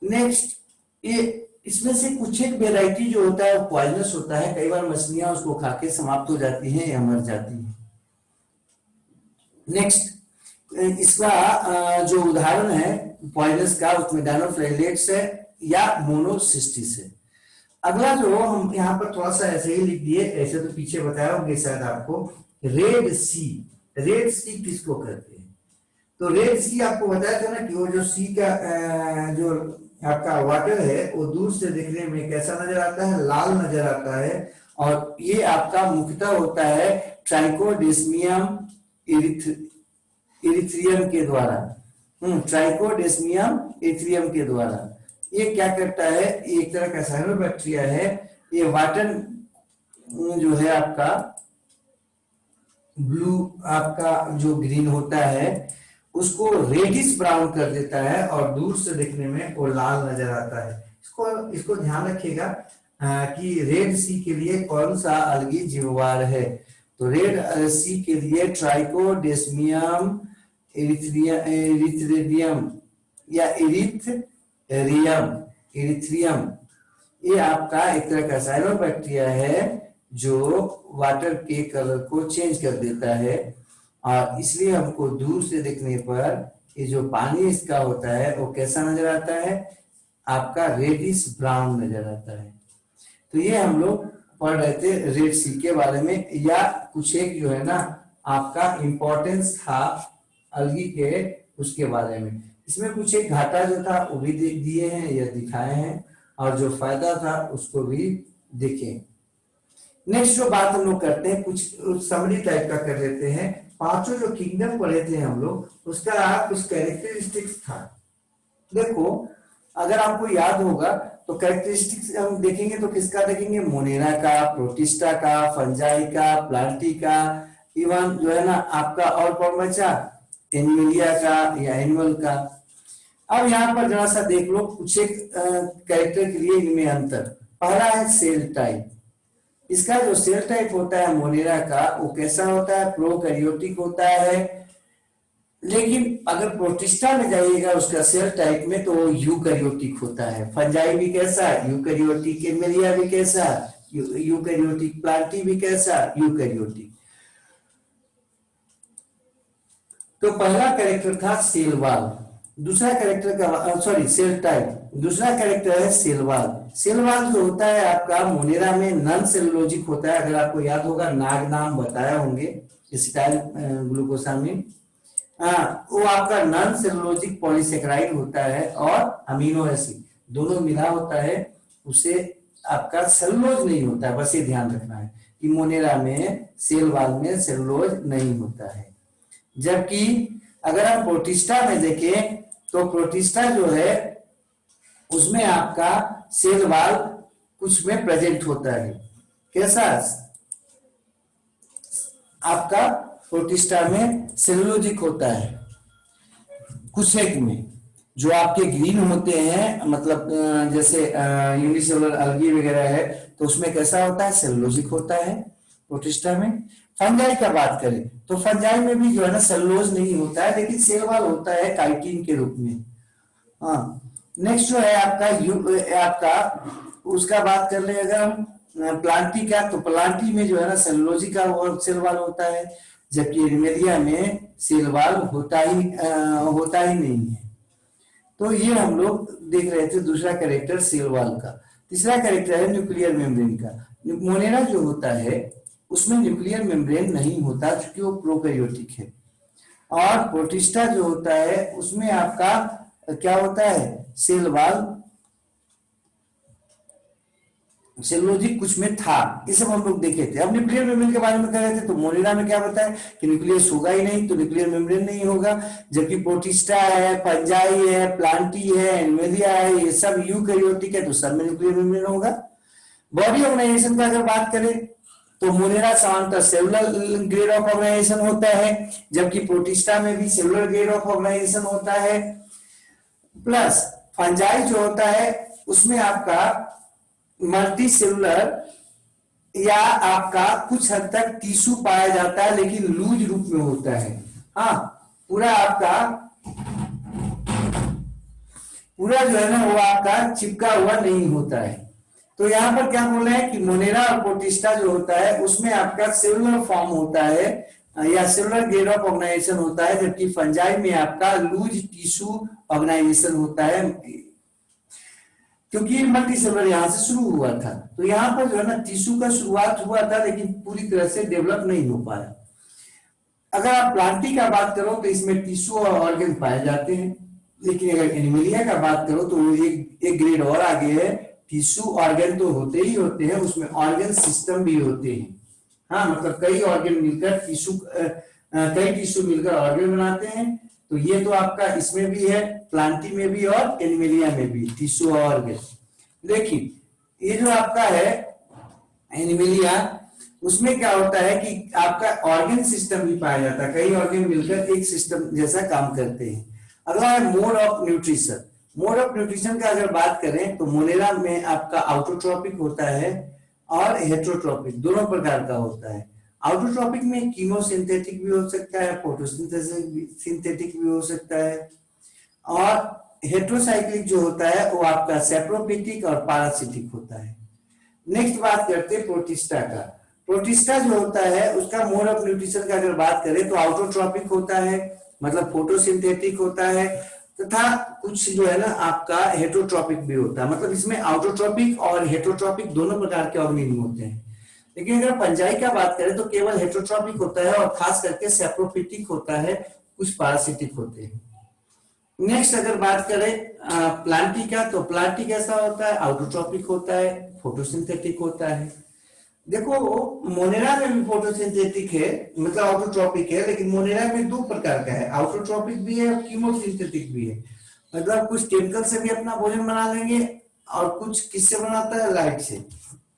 Speaker 1: नेक्स्ट, ये इसमें से कुछ एक वेराइटी जो होता है वो पॉइजनस होता है। कई बार मछलियां उसको खा के समाप्त हो जाती हैं या मर जाती हैं। नेक्स्ट, इसका जो उदाहरण है पॉइजनस का, उसमें डायनोफ्लाइलेट्स है या मोनोसिस्टिस है। अगला जो हम यहाँ पर थोड़ा सा ऐसे ही लिख दिए, ऐसे तो पीछे बताया होंगे शायद आपको, रेड सी। रेड सी किसको कहते हैं? तो रेड सी आपको बताया था ना कि वो जो सी का जो आपका वाटर है वो दूर से देखने में कैसा नजर आता है? लाल नजर आता है। और ये आपका मुख्यतः होता है ट्राइकोडेस्मियम इरिथ्रियम के द्वारा। ट्राइकोडेस्मियम इरिथ्रियम के द्वारा। ये क्या करता है? एक तरह का साइनोबैक्टीरिया है। ये वाटर जो है आपका ब्लू, आपका जो ग्रीन होता है उसको रेडिश ब्राउन कर देता है और दूर से देखने में वो लाल नजर आता है। इसको ध्यान रखिएगा कि रेड सी के लिए कौन सा अलगी जिम्मेवार है। तो रेड सी के लिए ट्राइकोडेस्मियम इरिथ्रियम या इरिथ्रियम, ये आपका एक तरह का साइनोबैक्टीरिया है जो वाटर के कलर को चेंज कर देता है। और इसलिए हमको दूर से देखने पर ये जो पानी इसका होता है वो कैसा नजर आता है? आपका रेडिश ब्राउन नजर आता है। तो ये हम लोग पढ़ रहे थे रेड सी के बारे में, या कुछ एक जो है ना आपका इंपॉर्टेंस था अलगी के उसके बारे में। इसमें कुछ एक घाटा जो था वो भी दिए हैं या दिखाए हैं, और जो फायदा था उसको भी देखें। नेक्स्ट जो बात हम लोग करते हैं, कुछ समरी टाइप का कर लेते हैं। पांचों जो किंगडम पढ़े थे हम लोग, उसका कुछ कैरेक्टरिस्टिक्स था। देखो, अगर आपको याद होगा तो कैरेक्टरिस्टिक्स हम देखेंगे तो किसका देखेंगे? मोनेरा का, प्रोटिस्टा का, फंजाई का, प्लांटी का, इवन जो है ना आपका और कौन बचा? एनिमलिया का या एनिमल का। अब यहाँ पर जरा सा देख लो कुछ एक कैरेक्टर के लिए इनमें अंतर। पहला है सेल टाइप। इसका जो सेल टाइप होता है मोनेरा का, वो कैसा होता है? प्रोकैरियोटिक होता है। लेकिन अगर प्रोटिस्टा में जाइएगा उसका सेल टाइप में, तो वो यूकैरियोटिक होता है। फंजाई भी कैसा? यूकैरियोटिक। एनिमलिया भी कैसा? यूकैरियोटिक। प्लांटी भी कैसा? यूकैरियोटिक। तो पहला कैरेक्टर था सेल वॉल। दूसरा कैरेक्टर का सेल टाइप। दूसरा कैरेक्टर है सेल वॉल। सेल वॉल जो होता है आपका मोनेरा में नॉन सेलुलोजिक होता है। अगर आपको याद होगा, नाग नाम बताया होंगे, एसिटाइल ग्लूकोसामिन, वो आपका नॉन सेलुलोजिक पॉलीसेकेराइड होता है और अमीनो एसिड दोनों मिला होता है। उसे आपका सेलुलोज नहीं होता है। बस ये ध्यान रखना है कि मोनेरा में सेल वॉल में सेलुलोज नहीं होता है। जबकि अगर हम प्रोटिस्टा में देखें तो प्रोटिस्टा जो है उसमें आपका सेल वॉल कुछ में प्रेजेंट होता है। कैसा आपका प्रोटिस्टा में सेलुलोजिक होता है। कुशेक में जो आपके ग्रीन होते हैं, मतलब जैसे यूनिसेलुलर अलगी वगैरह है, तो उसमें कैसा होता है, सेलुलोजिक होता है प्रोटिस्टा में। फंजाई का बात करें तो फंजाई में भी जो है ना सेलुलोज नहीं होता है, लेकिन सेल वॉल होता है काइटिन के रूप में। हाँ, नेक्स्ट जो है आपका उसका बात कर ले अगर हम प्लांटी का, तो प्लांटी में जो है ना सेलुलोजी का सेल वॉल होता है, जबकि एनिमेलिया में सेल वॉल होता ही नहीं है। तो ये हम लोग देख रहे थे दूसरा कैरेक्टर सेल वॉल का। तीसरा कैरेक्टर है न्यूक्लियर मेम्ब्रेन का। मोनेरा जो होता है उसमें न्यूक्लियर मेम्ब्रेन नहीं होता, क्योंकि वो प्रोकैरियोटिक है। और प्रोटिस्टा जो होता है उसमें आपका क्या होता है, सेल वॉल सेलुलोजिक कुछ में था, ये सब हम लोग देखे थे। अब न्यूक्लियर मेम्ब्रेन के बारे में कह रहे थे, तो मोनेरा में क्या बताया कि न्यूक्लियस होगा ही नहीं, तो न्यूक्लियर मेम्ब्रेन नहीं होगा। जबकि प्रोटिस्टा है, फंजाई है, प्लांटी है, एनिमेलिया है, ये सब यूकैरियोटिक है, तो सब में न्यूक्लियर मेम्ब्रेन होगा। बॉडी ऑर्गेनाइजेशन का अगर बात करें तो मोनेरा सामान्यतः सेलुलर ग्रेड ऑफ ऑर्गेनाइजेशन होता है, जबकि प्रोटिस्टा में भी सेलुलर ग्रेड ऑफ ऑर्गेनाइजेशन होता है। प्लस फंजाई जो होता है उसमें आपका मल्टी सेलुलर या आपका कुछ हद तक टिश्यू पाया जाता है, लेकिन लूज रूप में होता है। हाँ, पूरा जो है ना वो आपका चिपका हुआ नहीं होता है। तो यहाँ पर क्या बोल रहे हैं कि मोनेरा और प्रोटिस्टा जो होता है उसमें आपका सेलुलर फॉर्म होता है या सेलुलर ग्रेड ऑफ ऑर्गेनाइजेशन होता है, जबकि फंजाई में आपका लूज टिश्यू ऑर्गेनाइजेशन होता है, क्योंकि मल्टी सेलुलर यहां से शुरू हुआ था। तो यहाँ पर जो है ना टिश्यू का शुरुआत हुआ था, लेकिन पूरी तरह से डेवलप नहीं हो पाया। अगर आप प्लांटी का बात करो तो इसमें टिश्यू और ऑर्गन पाए जाते हैं, लेकिन अगर एनिमेलिया का बात करो तो वो एक ग्रेड और आगे है। टिश्यू ऑर्गन तो होते ही होते हैं, उसमें ऑर्गन सिस्टम भी होते हैं। हाँ, मतलब कई ऑर्गन मिलकर कई टिश्यू मिलकर ऑर्गन बनाते हैं। तो ये तो आपका इसमें भी है, प्लांटी में भी और एनिमेलिया में भी टिश्यू और ऑर्गन। देखिए ये जो आपका है एनिमेलिया, उसमें क्या होता है कि आपका ऑर्गन सिस्टम भी पाया जाता है, कई ऑर्गन मिलकर एक सिस्टम जैसा काम करते हैं। अगला है mode of nutrition. Mode of nutrition का अगर बात करें तो मोनेरा में आपका आउटोट्रॉपिक होता है और हेट्रोट्रॉपिक, दोनों प्रकार का होता है। आउटोट्रॉपिक में कीमोसिंथेटिक भी हो सकता है, फोटोसिंथेटिक भी हो सकता है। और हेट्रोसाइक्लिक जो होता है वो आपका सेप्रोफिटिक और पैरासिटिक होता है। नेक्स्ट बात करते हैं प्रोटिस्टा का। प्रोटिस्टा जो होता है उसका मोड ऑफ न्यूट्रिशन का अगर बात करें तो आउटोट्रॉपिक होता है, मतलब फोटोसिंथेटिक होता है, तथा कुछ जो है ना आपका हेट्रोट्रॉपिक भी होता है। मतलब इसमें आउटोट्रॉपिक और हेट्रोट्रॉपिक दोनों प्रकार के ऑर्गेनिज्म होते हैं। लेकिन अगर फंजाई का बात करें तो केवल हेट्रोट्रॉपिक होता है और खास करके सेप्रोफिटिक होता है, कुछ पैरासिटिक होते हैं। नेक्स्ट अगर बात करें प्लांटी का, तो प्लांटी कैसा होता है, आउटोट्रॉपिक होता है, फोटोसिंथेटिक होता है। देखो मोनेरा में भी फोटोसिंथेटिक है, मतलब ऑटोट्रॉपिक है, लेकिन मोनेरा में दो प्रकार का है, ऑटोट्रॉपिक भी है और कीमोसिंथेटिक भी है। मतलब कुछ केमिकल से भी अपना भोजन बना लेंगे और कुछ किससे बनाता है, लाइट से।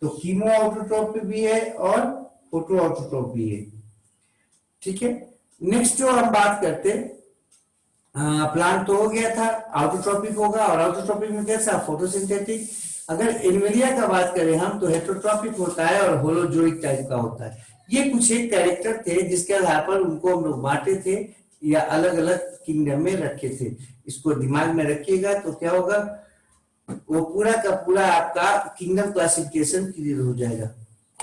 Speaker 1: तो कीमो ऑटोट्रॉपिक भी है और फोटो ऑटोट्रॉप भी है। ठीक है, नेक्स्ट जो हम बात करते प्लांट तो हो गया था, ऑटोट्रॉपिक होगा, और ऑटोट्रॉपिक में कैसा, फोटोसिंथेटिक। अगर एनिमेलिया का बात करें हम तो हेट्रोट्रॉपिक होता है और होलोजोइक टाइप का होता है। ये कुछ एक कैरेक्टर थे जिसके आधार पर उनको हम लोग बांटे थे या अलग अलग किंगडम में रखे थे। इसको दिमाग में रखिएगा तो क्या होगा, वो पूरा का पूरा आपका किंगडम क्लासिफिकेशन क्लियर हो जाएगा।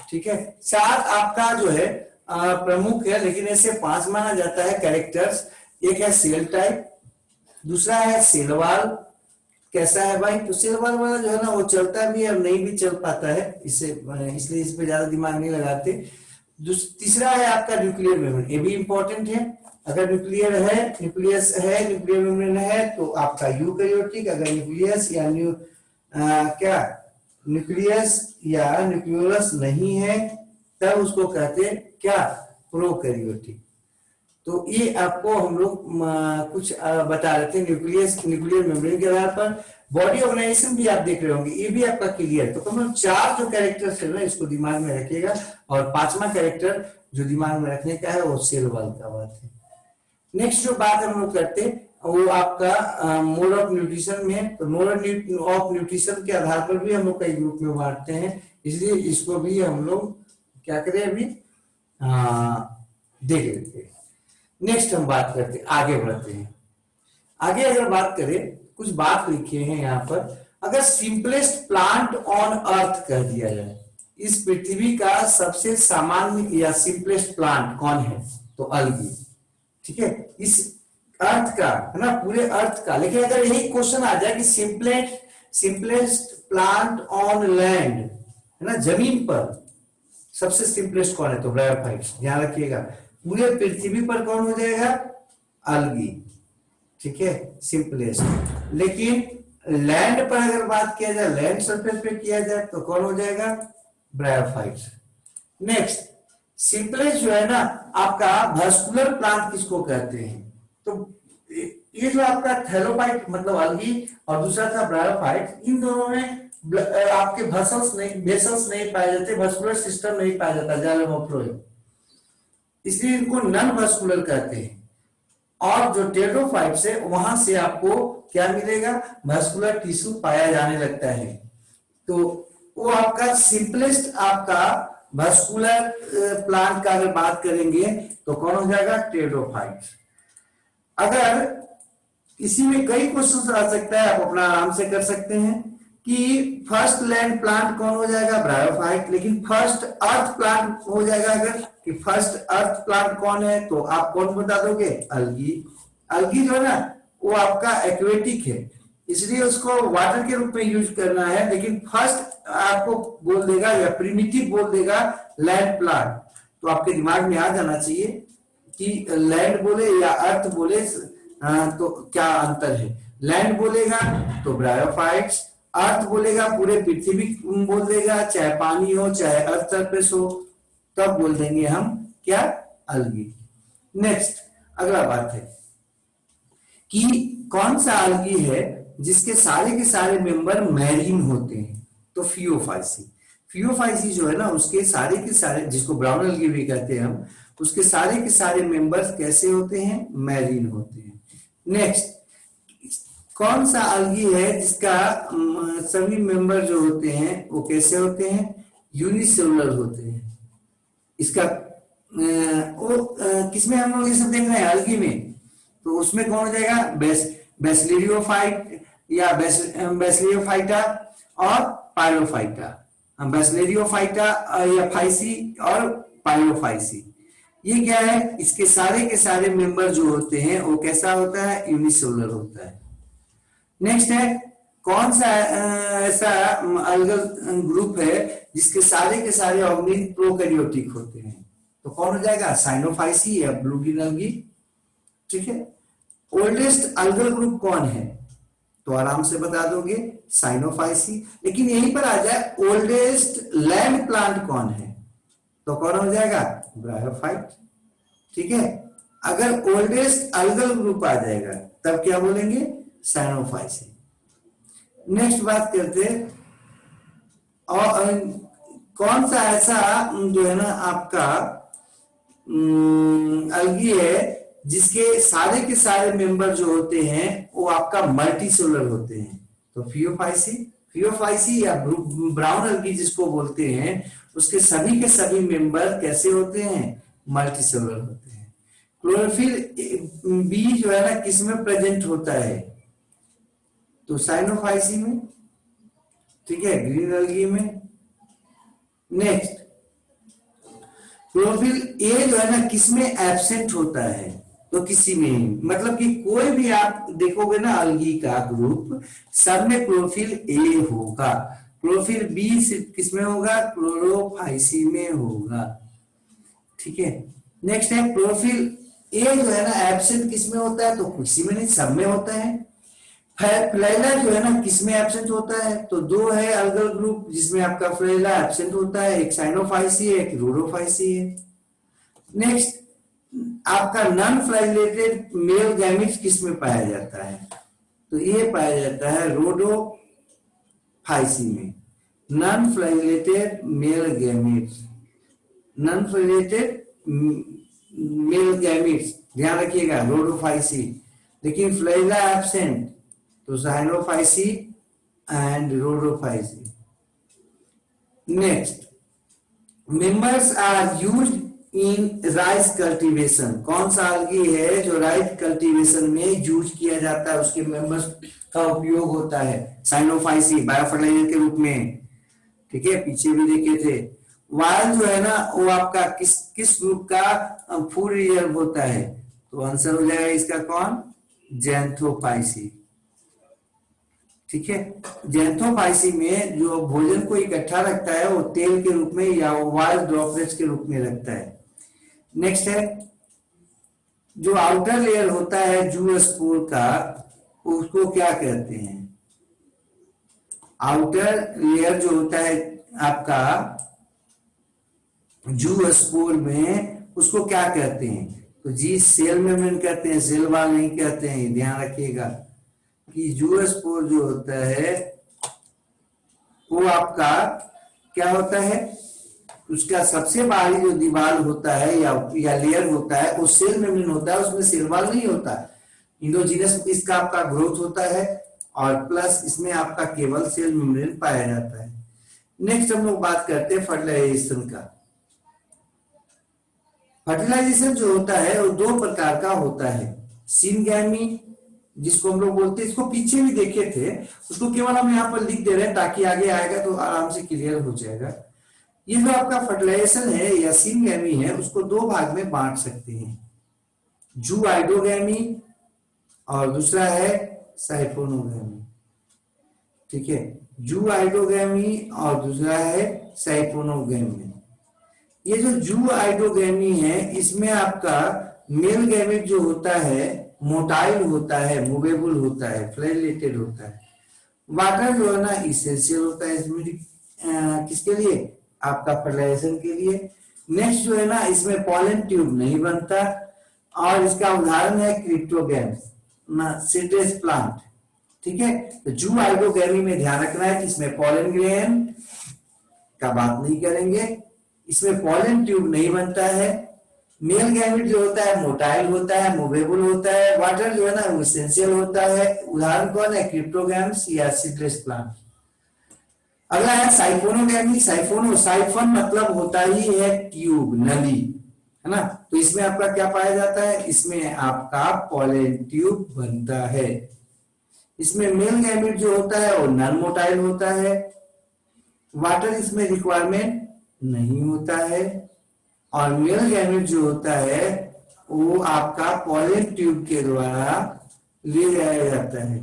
Speaker 1: ठीक है, 7 आपका जो है प्रमुख है, लेकिन ऐसे 5 माना जाता है कैरेक्टर्स। एक है सेल टाइप, दूसरा है सेल वॉल। कैसा है भाई, तो सेल वॉल वाला जो है ना वो चलता भी है और नहीं भी चल पाता है, इसलिए इस पे ज्यादा दिमाग नहीं लगाते। तीसरा है आपका न्यूक्लियर मेम्ब्रेन, ये भी इंपॉर्टेंट है। अगर न्यूक्लियर है, न्यूक्लियस है, न्यूक्लियर मेम्ब्रेन है तो आपका यूकैरियोटिक। अगर न्यूक्लियस या न्यूक्लियस या न्यूक्लियोलस नहीं है तब उसको कहते हैं क्या, प्रोकैरियोटिक। तो ये आपको हम लोग कुछ बता रहे थे न्यूक्लियर मेम्ब्रेन के आधार पर। बॉडी ऑर्गेनाइजेशन भी आप देख रहे होंगे, ये भी आपका क्लियर है। तो कम 4 जो कैरेक्टर्स है ना इसको दिमाग में रखिएगा, और 5वां कैरेक्टर जो दिमाग में रखने का है वो सेल वॉल का बात है। नेक्स्ट जो बात हम लोग करते हैं वो आपका मोड ऑफ न्यूट्रिशन में, तो मोड ऑफ न्यूट्रिशन के आधार पर भी हम लोग कई ग्रुप में बांटते हैं, इसलिए इसको भी हम लोग क्या करें अभी देख लेते हैं। नेक्स्ट हम बात करते हैं, आगे बढ़ते हैं। आगे अगर बात करें, कुछ बात लिखे हैं यहाँ पर, अगर सिंपलेस्ट प्लांट ऑन अर्थ कह दिया जाए, इस पृथ्वी का सबसे सामान्य या सिंपलेस्ट प्लांट कौन है, तो अलगी। ठीक है, इस अर्थ का है ना, पूरे अर्थ का। लेकिन अगर यही क्वेश्चन आ जाए कि सिंपलेस्ट प्लांट ऑन लैंड, है ना, जमीन पर सबसे सिंपलेस्ट कौन है, तो ब्रायोफाइट्स। ध्यान रखिएगा, पूरे पृथ्वी पर कौन हो जाएगा, अलगी। ठीक है, सिंपलेस्ट। लेकिन लैंड पर अगर बात किया जाए, लैंड सरफेस पे किया जाए, तो कौन हो जाएगा, ब्रायोफाइट्स। नेक्स्ट, सिंपलेस्ट जो है ना आपका भस्कुलर प्लांट किसको कहते हैं, तो ये जो आपका थैलोफाइट मतलब अलगी और दूसरा था ब्रायोफाइट, इन दोनों में आपके वेसल्स नहीं पाए जाते, भस्कुलर सिस्टम नहीं पाया जाता, जाइलोमोफ्लोएम, इसलिए इनको नॉन भस्कुलर कहते हैं। और जो टेरोफाइट्स है वहां से आपको क्या मिलेगा, भस्कुलर टिश्यू पाया जाने लगता है। तो वो आपका सिंपलेस्ट आपका भस्कुलर प्लांट का अगर बात करेंगे तो कौन हो जाएगा, टेरोफाइट्स। अगर इसी में कई क्वेश्चन आ सकता है, आप अपना आराम से कर सकते हैं कि फर्स्ट लैंड प्लांट कौन हो जाएगा, ब्रायोफाइट। लेकिन फर्स्ट अर्थ प्लांट हो जाएगा, अगर कि फर्स्ट अर्थ प्लांट कौन है, तो आप कौन बता दोगे, अलगी। अलगी जो है ना वो आपका एक्वेटिक है, इसलिए उसको वाटर के रूप में यूज करना है। लेकिन फर्स्ट आपको बोल देगा या प्रिमिटिव बोल देगा लैंड प्लांट, तो आपके दिमाग में आ जाना चाहिए कि लैंड बोले या अर्थ बोले तो क्या अंतर है। लैंड बोलेगा तो ब्रायोफाइट्स, अर्थ बोलेगा पूरे पृथ्वी बोल देगा, चाहे पानी हो चाहे अर्थ सरफेस हो, तब बोल देंगे हम क्या, अलगी। नेक्स्ट अगला बात है कि कौन सा अलगी है जिसके सारे के सारे मेंबर मैरीन होते हैं, तो फियोफाइसी। फियोफाइसी जो है ना उसके सारे के सारे, जिसको ब्राउन अलगी भी कहते हैं हम, उसके सारे के सारे मेंबर्स कैसे होते हैं, मैरीन होते हैं। नेक्स्ट, कौन सा अलगी है जिसका सभी मेंबर जो होते हैं वो कैसे होते हैं, यूनिसेलुलर होते हैं। इसका किसमें हम लोग ये सब देख रहे हैं, अलगी में, तो उसमें कौन हो जाएगा, बेसिलियोफाइट या बेसिलियोफाइटा और पाइलोफाइटा। बेसिलियोफाइटा या फाइसी और पाइलोफाइसी, ये क्या है, इसके सारे के सारे मेंबर जो होते हैं वो कैसा होता है, यूनिसेलुलर होता है। नेक्स्ट है, कौन सा ऐसा अलगल ग्रुप है जिसके सारे के सारे ऑर्गेनिज प्रोकैरियोटिक होते हैं, तो कौन हो जाएगा, साइनोफाइसी या ब्लू ग्रीन अलगी। ठीक है, ओल्डेस्ट अलगल ग्रुप कौन है, तो आराम से बता दोगे, साइनोफाइसी। लेकिन यहीं पर आ जाए ओल्डेस्ट लैंड प्लांट कौन है, तो कौन हो जाएगा, ब्रायोफाइट। ठीक है, अगर ओल्डेस्ट अलगल ग्रुप आ जाएगा तब क्या बोलेंगे, साइनोफाइसी। नेक्स्ट बात करते हैं, और कौन सा ऐसा जो है ना आपका अलगी है जिसके सारे के सारे मेंबर जो होते हैं वो आपका मल्टीसेलुलर होते हैं, तो फियोफाइसी। फियोफाइसी या ब्राउन अलगी जिसको बोलते हैं, उसके सभी के सभी मेंबर कैसे होते हैं, मल्टीसेलुलर होते हैं। क्लोरोफिल बी जो है ना किसमें प्रेजेंट होता है, तो साइनोफाइसी में। ठीक है, ग्रीन अलगी में। नेक्स्ट, क्लोरोफिल ए जो है ना किसमें एब्सेंट होता है, तो किसी में ही, मतलब कि कोई भी आप देखोगे ना अलगी का ग्रुप, सब में क्लोरोफिल ए होगा। क्लोरोफिल बी किसमें होगा, क्लोरोफाइसी में होगा। ठीक है, नेक्स्ट है, क्लोरोफिल ए जो है ना एब्सेंट किसमें होता है, तो किसी में नहीं, सब में होता है। फ्लैला जो है ना किसमें एब्सेंट होता है, तो दो है अलगल ग्रुप जिसमें आपका फ्लैला एब्सेंट होता है, एक साइनोफाइसी है, एक रोडोफाइसी है। नेक्स्ट, आपका नॉन फ्लैजिलेटेड मेल गैमेट्स किसमें पाया जाता है, तो ये पाया जाता है रोडोफाइसी में। Non flagellated male gametes, non flagellated male gametes ध्यान रखिएगा रोडोफाइसी, लेकिन फ्लैजिला एब्सेंट, तो Cyanophyceae and Rhodophyceae. Next, members are used in rice cultivation. कौन सा अलगी है जो राइस कल्टीवेशन में यूज किया जाता है, उसके मेंबर्स का उपयोग होता है? साइनोफाइसी, बायोफर्टिलाइजर के रूप में। ठीक है, पीछे भी देखे थे। वायल जो है ना वो आपका किस ग्रुप का फूड रिजर्व होता है? तो आंसर हो जाएगा इसका कौन? जैंथोफाइसी। ठीक है, जैंथोफाइसी में जो भोजन को इकट्ठा रखता है वो तेल के रूप में या वायल ड्रॉपलेट्स के रूप में रखता है। नेक्स्ट है, जो आउटर लेयर होता है जूस्पोर का, उसको क्या कहते हैं? आउटर लेयर जो होता है आपका जूस्पोर में, उसको क्या कहते हैं? तो जी सेल मेम्ब्रेन कहते हैं, सेल वॉल नहीं कहते हैं। ध्यान रखिएगा कि जूस्पोर जो होता है वो आपका क्या होता है, उसका सबसे बाहरी जो दीवार होता है या लेयर होता है वो सेल मेम्ब्रेन होता है, उसमें सेल वॉल नहीं होता। इंडोजीनस इसका आपका ग्रोथ होता है और प्लस इसमें आपका केवल सेल मेम्ब्रेन पाया जाता है। नेक्स्ट हम लोग बात करते हैं फर्टिलाइजेशन का। फर्टिलाइजेशन जो होता है वो दो प्रकार का होता है। सिनगैमी जिसको हम लोग बोलते हैं, इसको पीछे भी देखे थे, उसको केवल हम यहाँ पर लिख दे रहे हैं ताकि आगे आएगा तो आराम से क्लियर हो जाएगा। ये जो आपका फर्टिलाइजेशन है या सिनगैमी है उसको दो भाग में बांट सकते हैं, जूआइडोगैमी और दूसरा है साइफोनोगैमी। ठीक है, जूआइडोगैमी और दूसरा है साइफोनोगैमी। ये जो जूआइडोगैमी है इसमें आपका मेल गैमेट जो होता है मोटाइल होता है, मूवेबल होता है, फ्लैजिलेटेड होता है। वाटर जो है ना इसेंशियल होता है इसमें किसके लिए? आपका फर्टिलाइजेशन के लिए। नेक्स्ट जो है ना इसमें पॉलन ट्यूब नहीं बनता और इसका उदाहरण है क्रिप्टोगैम्स ना सीडलेस प्लांट। ठीक है, तो जूआइडोगैमी में ध्यान रखना है कि इसमें पॉलन ग्रेन का बात नहीं करेंगे, इसमें पॉलन ट्यूब नहीं बनता है। मेल गैमेट जो होता है मोटाइल होता है, मूवेबल होता है। वाटर जो है ना इसेंशियल होता है। उदाहरण कौन है? क्रिप्टोगैम्स या सीडलेस प्लांट। अगला है साइफोनोगैमी। साइफन मतलब होता ही है ट्यूब, नली, है ना। तो इसमें आपका क्या पाया जाता है? इसमें आपका पॉलन ट्यूब बनता है। इसमें मेल गैमेट जो होता है वो नॉन मोटाइल होता है, वाटर इसमें रिक्वायरमेंट नहीं होता है और मेल गैमेट जो होता है वो आपका पॉलन ट्यूब के द्वारा ले जाया जाता है।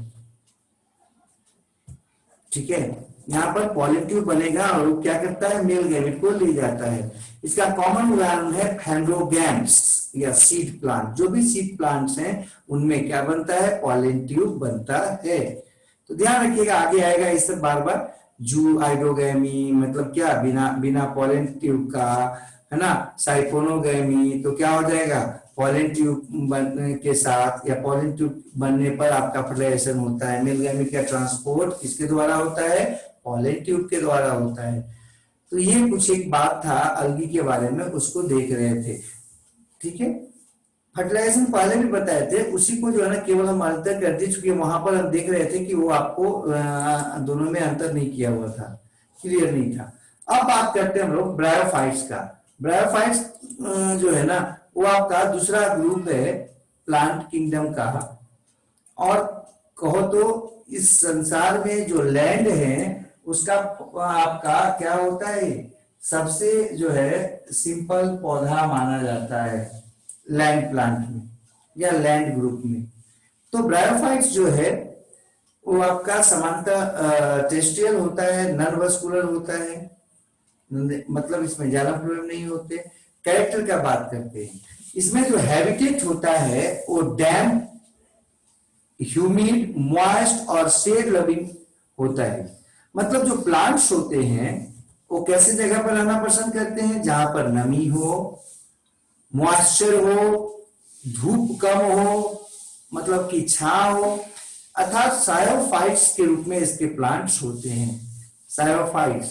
Speaker 1: ठीक है, यहाँ पर पॉलन ट्यूब बनेगा और वो क्या करता है? मेल गैमेट को ले जाता है। इसका कॉमन उदाहरण है फैंड्रोगैम्स या सीड प्लांट। जो भी सीड प्लांट्स हैं उनमें क्या बनता है? पॉलन ट्यूब बनता है। तो ध्यान रखिएगा, आगे आएगा इस सब बार बार। जूआइडोगैमी मतलब क्या? बिना पॉलन ट्यूब का, है ना। साइफोनोगैमी तो क्या हो जाएगा? पॉलन ट्यूब बनने के साथ या पॉलन ट्यूब बनने पर आपका फर्टिलाइजेशन होता है। मेल गैमेट का ट्रांसपोर्ट किसके द्वारा होता है? पॉलन ट्यूब के द्वारा होता है। तो ये कुछ एक बात था अलगी के बारे में, उसको देख रहे थे। ठीक है, फर्टिलाइजेशन पहले भी बताए थे, उसी को जो है ना केवल हम अंतर कर दी, चूंकि वहां पर हम देख रहे थे कि वो आपको दोनों में अंतर नहीं किया हुआ था, क्लियर नहीं था। अब बात करते हैं हम लोग ब्रायोफाइट्स का। ब्रायोफाइट्स जो है ना वो आपका दूसरा ग्रुप है प्लांट किंगडम का। और कहो तो इस संसार में जो लैंड है उसका आपका क्या होता है? सबसे जो है सिंपल पौधा माना जाता है लैंड प्लांट में या लैंड ग्रुप में। तो ब्रायोफाइट्स जो है वो आपका समानता टेरेस्ट्रियल होता है, नॉन वस्कुलर होता है, मतलब इसमें ज्यादा प्रॉब्लम नहीं होते। कैरेक्टर का बात करते हैं, इसमें जो हैबिटेट होता है वो डैम्प, ह्यूमिड, मॉइस्ट और शेड लविंग होता है। मतलब जो प्लांट्स होते हैं वो कैसे जगह पर रहना पसंद करते हैं? जहां पर नमी हो, मॉइस्चर हो, धूप कम हो, मतलब कि छांव हो, अर्थात सायोफाइट्स के रूप में इसके प्लांट्स होते हैं। सायोफाइट्स,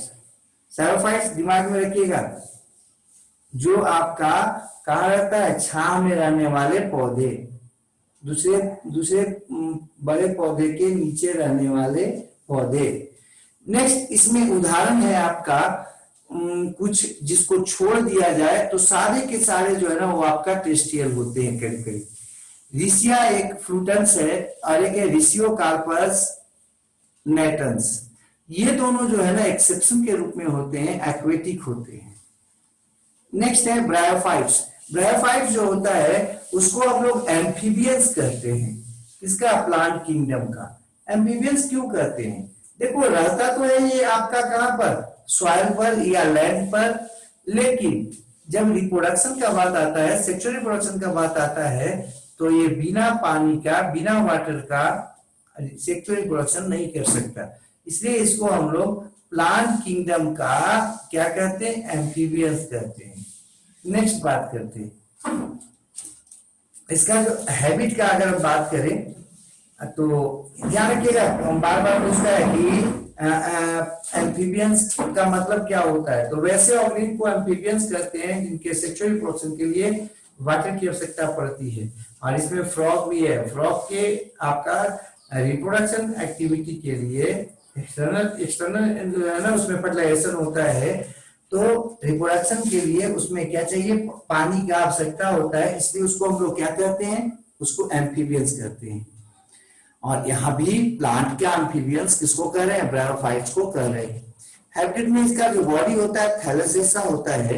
Speaker 1: सायोफाइट्स दिमाग में रखिएगा, जो आपका कहा रहता है छांव में रहने वाले पौधे, दूसरे दूसरे बड़े पौधे के नीचे रहने वाले पौधे। नेक्स्ट इसमें उदाहरण है आपका कुछ जिसको छोड़ दिया जाए तो सारे के सारे जो है ना वो आपका टेस्टियल होते हैं करीब करीब। रिसिया एक फ्रूटेंस है और एक है रिसियोकार्पस नेटन्स। ये दोनों जो है ना एक्सेप्शन के रूप में होते हैं, एक्वेटिक होते हैं। नेक्स्ट है ब्रायोफाइट्स। ब्रायोफाइट्स जो होता है उसको हम लोग एम्फीबियंस कहते हैं। किसका? प्लांट किंगडम का। एम्फीबियंस क्यों कहते हैं? देखो रहता तो है ये आपका कहां पर, सॉइल पर या लैंड पर, लेकिन जब रिप्रोडक्शन का बात आता है, सेक्सुअल रिप्रोडक्शन का बात आता है, तो ये बिना पानी का, बिना वाटर का सेक्सुअल रिप्रोडक्शन नहीं कर सकता। इसलिए इसको हम लोग प्लांट किंगडम का क्या कहते हैं? एम्फीबियंस कहते हैं। नेक्स्ट बात करते हैं इसका जो हैबिट का अगर हम बात करें तो ध्यान रखिएगा, बार बार पूछता है कि एम्फीबियंस का मतलब क्या होता है। तो वैसे ऑर्गेनिक को एम्फीबियंस कहते हैं जिनके सेक्सुअल रिप्रोडक्शन के लिए वाटर की आवश्यकता पड़ती है। और इसमें फ्रॉग भी है। फ्रॉग के आपका रिप्रोडक्शन एक्टिविटी के लिए एक्सटर्नल जो है ना उसमें फर्टिलाइजेशन होता है, तो रिप्रोडक्शन के लिए उसमें क्या चाहिए? पानी का आवश्यकता होता है। इसलिए उसको हम लोग क्या कहते हैं? उसको एम्फीबियंस कहते हैं। और यहाँ भी प्लांट का एम्फीबियंस किसको कह रहे हैं? ब्रायोफाइट्स को कह रहे हैं। हैबिटेट में इसका जो बॉडी होता है थैलस जैसा होता है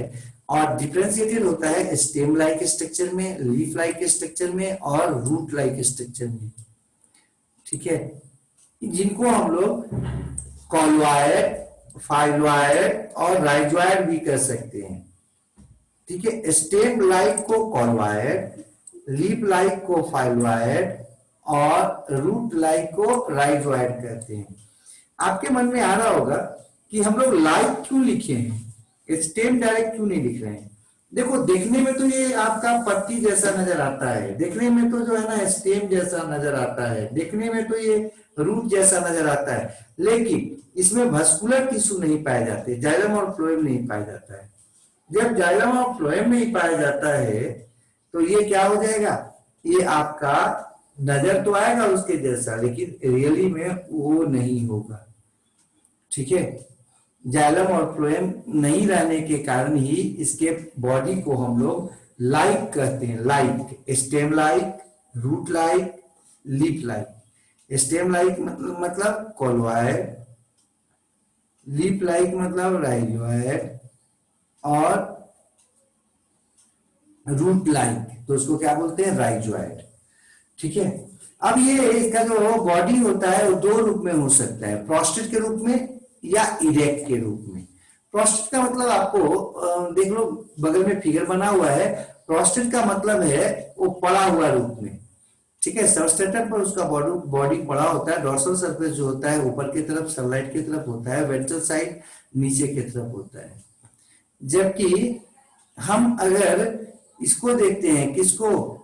Speaker 1: और डिफरेंशिएटेड होता है स्टेम लाइक स्ट्रक्चर में, लीफ लाइक स्ट्रक्चर में और रूट लाइक स्ट्रक्चर में। ठीक है, जिनको हम लोग कॉलवायड, फाइलवायड और राइजवायड भी कर सकते हैं। ठीक है, स्टेम लाइक को कॉलवायड, लीफ लाइक को फाइलवायड और रूट लाइक को राइजवायड कहते हैं। आपके मन में आ रहा होगा कि हम लोग लाइक क्यों लिखे हैं, स्टेम डायरेक्ट क्यों नहीं लिख रहे हैं? देखो देखने में तो ये आपका पत्ती जैसा नजर आता है, देखने में तो जो है ना स्टेम जैसा नजर आता है, देखने में तो ये रूट जैसा नजर आता है, लेकिन इसमें वस्कुलर टिश्यू नहीं पाए जाते, जाइलम और फ्लोएम नहीं पाया जाता है। जब जाइलम और फ्लोएम नहीं पाया जाता है तो ये क्या हो जाएगा? ये आपका नजर तो आएगा उसके जैसा, लेकिन रियली में वो नहीं होगा। ठीक है, जाइलम और फ्लोएम नहीं रहने के कारण ही इसके बॉडी को हम लोग लाइक कहते हैं। Like, stem like, root like, leaf like. Stem like मतलब कॉलवायड, लीफ लाइक मतलब राइजवायड और रूट लाइक तो उसको क्या बोलते हैं? राइजवायड। ठीक है, अब ये इसका जो बॉडी होता है वो दो रूप में हो सकता है, प्रोस्टेट के रूप में या इरेक्ट के रूप में। प्रोस्टेट का मतलब आपको देख लो बगल में फिगर बना हुआ है। प्रोस्टेट का मतलब है वो पड़ा हुआ रूप में। ठीक है, सबस्ट्रेटम पर उसका बॉडी पड़ा होता है। डोर्सल सरफेस जो होता है ऊपर की तरफ सनलाइट की तरफ होता है, वेंट्रल साइड नीचे की तरफ होता है। जबकि हम अगर इसको देखते हैं, किसको?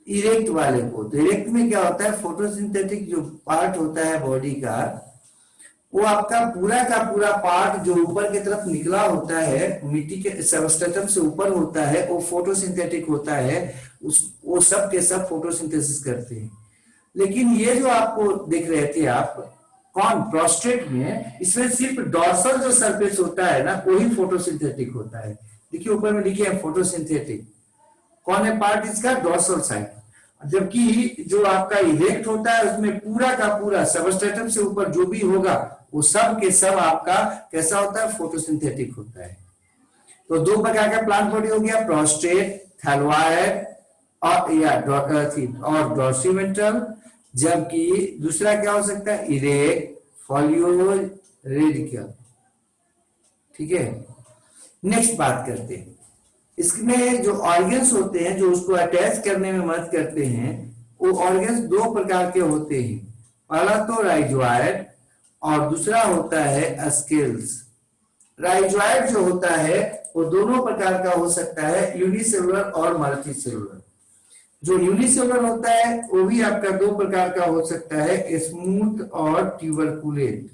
Speaker 1: इरेक्ट वाले को, तो इरेक्ट में क्या होता है? फोटोसिंथेटिक जो पार्ट होता है बॉडी का, वो आपका पूरा का पूरा पार्ट जो ऊपर की तरफ निकला होता है, मिट्टी के सबस्ट्रेटम से ऊपर होता है, वो फोटोसिंथेटिक होता है। वो सब के सब फोटोसिंथेसिस करते हैं। लेकिन ये जो आपको देख रहे थे आप, कौन? प्रोस्टेट में, इसमें सिर्फ डोर्सल जो सरफेस होता है ना वही फोटोसिंथेटिक होता है। देखिए ऊपर में लिखे हैं फोटोसिंथेटिक। कौन है पार्ट इसका? Dorsal side. जबकि जो आपका इरेक्ट होता है उसमें पूरा का पूरा सबस्ट्रेटम से ऊपर जो भी होगा वो सब के सब आपका कैसा होता है? फोटोसिंथेटिक होता है। तो दो प्रकार का प्लांट बॉडी हो गया, प्रोस्टेट, थैलवायड और डॉर्सिवेंट्रल। जबकि दूसरा क्या हो सकता है? Erect, folios, radical. ठीक है, नेक्स्ट बात करते हैं। इसमें जो ऑर्गन्स होते हैं जो उसको अटैच करने में मदद करते हैं, वो ऑर्गन्स दो प्रकार के होते हैं। पहला तो राइजवायड और दूसरा होता है स्केल्स। राइजवायड जो होता है वो दोनों प्रकार का हो सकता है, यूनिसेलुलर और मल्टीसेलुलर। जो यूनिसेलुलर होता है वो भी आपका दो प्रकार का हो सकता है, स्मूथ और ट्यूबरकुलेट।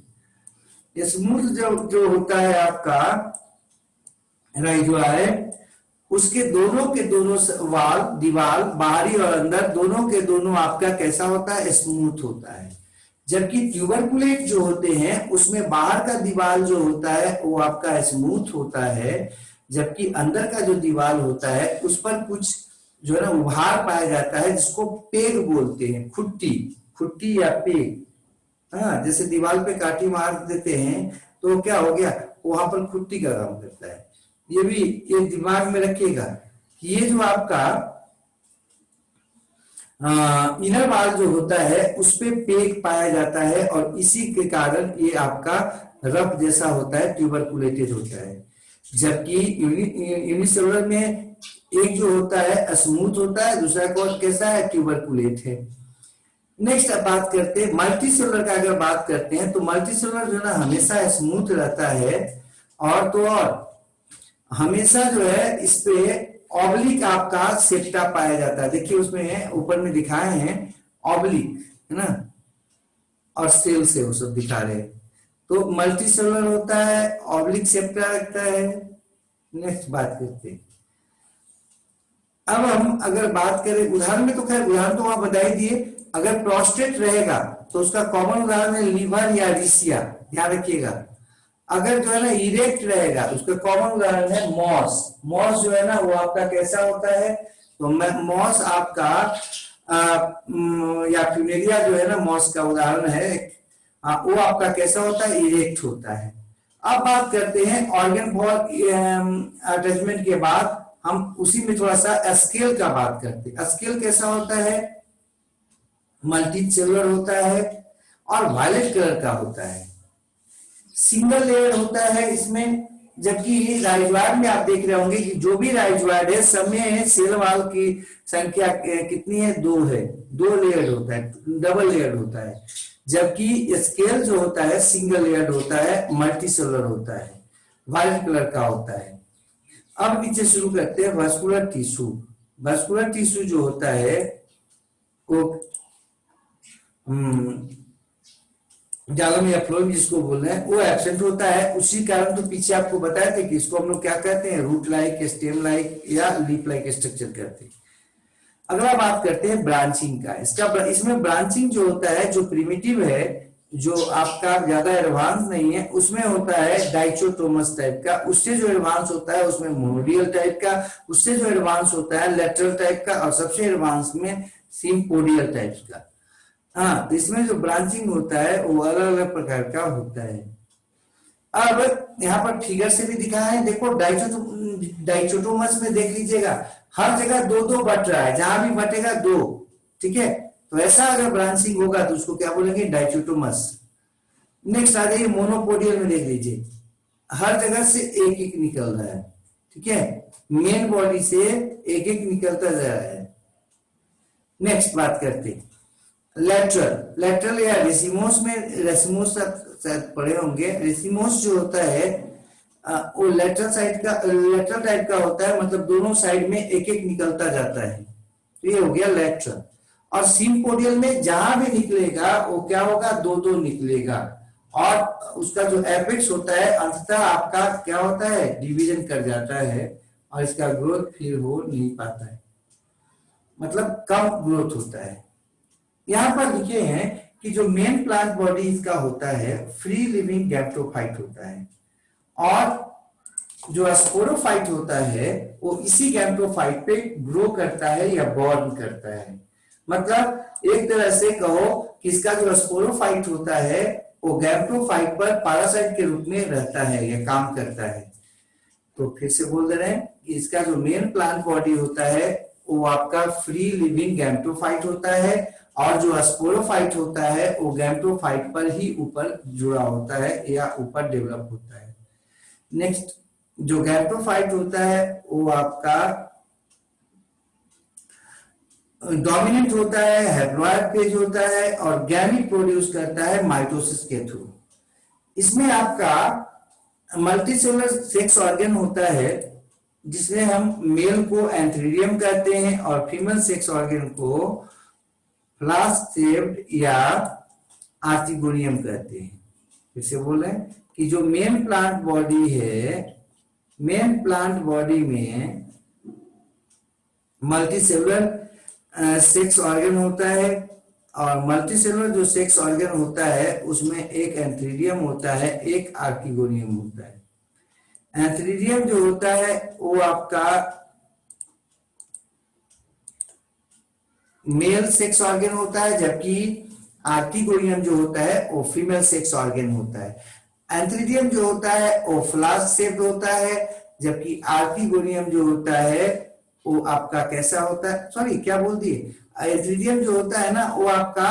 Speaker 1: स्मूथ जो जो होता है आपका राइजोआय, उसके दोनों के दोनों वाल दीवार बाहरी और अंदर दोनों के दोनों आपका कैसा होता है, स्मूथ होता है। जबकि ट्यूबरकुलेट जो होते हैं उसमें बाहर का दीवार जो होता है वो आपका स्मूथ होता है, जबकि अंदर का जो दीवार होता है उस पर कुछ जो है ना उभार पाया जाता है, जिसको पेग बोलते हैं, खुट्टी खुट्टी या पेग। हाँ, जैसे दीवार पे काटी मार देते हैं तो क्या हो गया, वहां पर खुट्टी का काम करता है। ये भी ये दिमाग में रखिएगा कि ये जो आपका इनर वाल जो होता है उस पे पेग पाया जाता है, और इसी के कारण ये आपका रफ जैसा होता है, ट्यूबरकुलेटेड होता है। जबकि यूनिसेलुलर में एक जो होता है स्मूथ होता है, दूसरा कौन कैसा है, ट्यूबरकुलेट है। नेक्स्ट अब बात करते हैं मल्टीसेलुलर का। अगर बात करते हैं तो मल्टीसेलुलर जो है ना हमेशा स्मूथ रहता है, और तो और हमेशा जो है इस पे ऑब्लिक आपका सेप्टा पाया जाता है। देखिए उसमें ऊपर में दिखाए हैं ऑब्लिक, है ना, और सेल से वो सब दिखा रहे हैं। तो मल्टी सेलुलर होता है, ऑब्लिक सेप्टा रखता है। नेक्स्ट बात करते हैं। अब हम अगर बात करें उदाहरण में, तो खैर उदाहरण तो वहां बता ही दिए। अगर प्रोस्टेट रहेगा तो उसका कॉमन उदाहरण है लीवर या रिसिया, ध्यान रखिएगा। अगर जो है ना इरेक्ट रहेगा उसका कॉमन उदाहरण है मॉस। मॉस जो है ना वो आपका कैसा होता है, तो मॉस आपका या फ्यूनेरिया जो है ना मॉस का उदाहरण है, वो आपका कैसा होता है, इरेक्ट होता है। अब बात करते हैं ऑर्गन फॉर अटैचमेंट के बाद हम उसी में थोड़ा सा स्केल का बात करते हैं। स्केल कैसा होता है, मल्टी सेलुलर होता है और वायलेट कलर का होता है, सिंगल लेयर होता है इसमें। जबकि राइजवार्ड में आप देख रहे होंगे कि जो भी राइजवार्ड है सब में सेल वाल की संख्या कितनी है, 2 है, 2 लेयर होता है, डबल लेयर होता है। जबकि स्केल जो होता है सिंगल लेयर होता है, मल्टी सेलुलर होता है, वायलेट कलर का होता है। अब नीचे शुरू करते हैं वास्कुलर टिश्यू। वास्कुलर टिश्यू जो होता है वो जालम या फ्लोएम जिसको बोल रहे हैं वो एब्सेंट होता है। उसी कारण तो पीछे आपको बताया था कि इसको हम लोग क्या कहते हैं, रूट लाइक, स्टेम लाइक या लीफ लाइक स्ट्रक्चर कहते हैं। अगला बात करते हैं ब्रांचिंग का। इसमें ब्रांचिंग जो होता है, जो प्रिमिटिव है, जो आपका ज्यादा एडवांस नहीं है, उसमें होता है डाइचोटोमस टाइप का। उससे जो एडवांस होता है उसमें मोनोडियल टाइप का, उससे जो एडवांस होता है लेटरल टाइप का, और सबसे एडवांस में सिम्पोडियल टाइप का। हाँ, तो इसमें जो ब्रांचिंग होता है वो अलग अलग प्रकार का होता है। अब यहाँ पर फिगर से भी दिखाया है, देखो डाइचोटोमस में देख लीजिएगा हर जगह 2-2 बट रहा है, जहां भी बटेगा 2, ठीक है। तो ऐसा अगर ब्रांचिंग होगा तो उसको क्या बोलेंगे, डाइचोटोमस। नेक्स्ट आ जाइए मोनोपोडियल में, देख लीजिए हर जगह से एक एक निकल रहा है, ठीक है, मेन बॉडी से एक एक निकलता जा रहा है। नेक्स्ट बात करते हैं लेटरल या रेसिमोस में। रेसिमोस शायद पढ़े होंगे। रेसिमोस जो होता है वो लेटरल टाइप का होता है, मतलब दोनों साइड में एक एक निकलता जाता है, तो ये हो गया लेटरल। और सिम्पोडियल में जहां भी निकलेगा वो क्या होगा, 2-2 निकलेगा, और उसका जो एपेक्स होता है अंततः आपका क्या होता है, डिवीजन कर जाता है, और इसका ग्रोथ फिर हो नहीं पाता है, मतलब कम ग्रोथ होता है। यहां पर लिखे हैं कि जो मेन प्लांट बॉडी इसका होता है फ्री लिविंग गैप्टोफाइट होता है, और जो स्पोरोफाइट होता है वो इसी गैप्टोफाइट पे ग्रो करता है या बॉर्न करता है। मतलब एक तरह से कहो कि इसका जो स्पोरोफाइट होता है वो गैप्टोफाइट पर पैरासाइट के रूप में रहता है या काम करता है। तो फिर से बोल दे रहे हैं कि इसका जो मेन प्लांट बॉडी होता है वो आपका फ्री लिविंग गैप्टोफाइट होता है, और जो स्पोरोफाइट होता है वो गैम्टोफाइट पर ही ऊपर जुड़ा होता है या ऊपर डेवलप होता है। नेक्स्ट जो गैम्टोफाइट होता है वो आपका डोमिनेंट होता है, हैप्लॉइड पेज होता है, और गैमीट प्रोड्यूस करता है माइटोसिस के थ्रू। इसमें आपका मल्टीसेलुलर सेक्स ऑर्गन होता है, जिसमें हम मेल को एंथ्रीडियम कहते हैं और फीमेल सेक्स ऑर्गन को फ्लास्क शेप्ड या आर्टिगोनियम कहते हैं। फिर से बोले कि जो मेन प्लांट बॉडी है, मेन प्लांट बॉडी में मल्टीसेलुलर सेक्स ऑर्गन होता है और मल्टीसेलुलर जो सेक्स ऑर्गन होता है उसमें एक एंथ्रीडियम होता है, एक आर्किगोनियम होता है। एंथ्रीडियम जो होता है वो आपका मेल सेक्स ऑर्गन होता है, जबकि आर्किगोनियम जो होता है वो फीमेल सेक्स ऑर्गन होता है। एंथ्रीडियम जो होता है वो फ्लास्क शेप्ड होता है, जबकि आर्किगोनियम जो होता है वो आपका कैसा होता है, सॉरी क्या बोल दिए, एंथ्रीडियम जो होता है ना वो आपका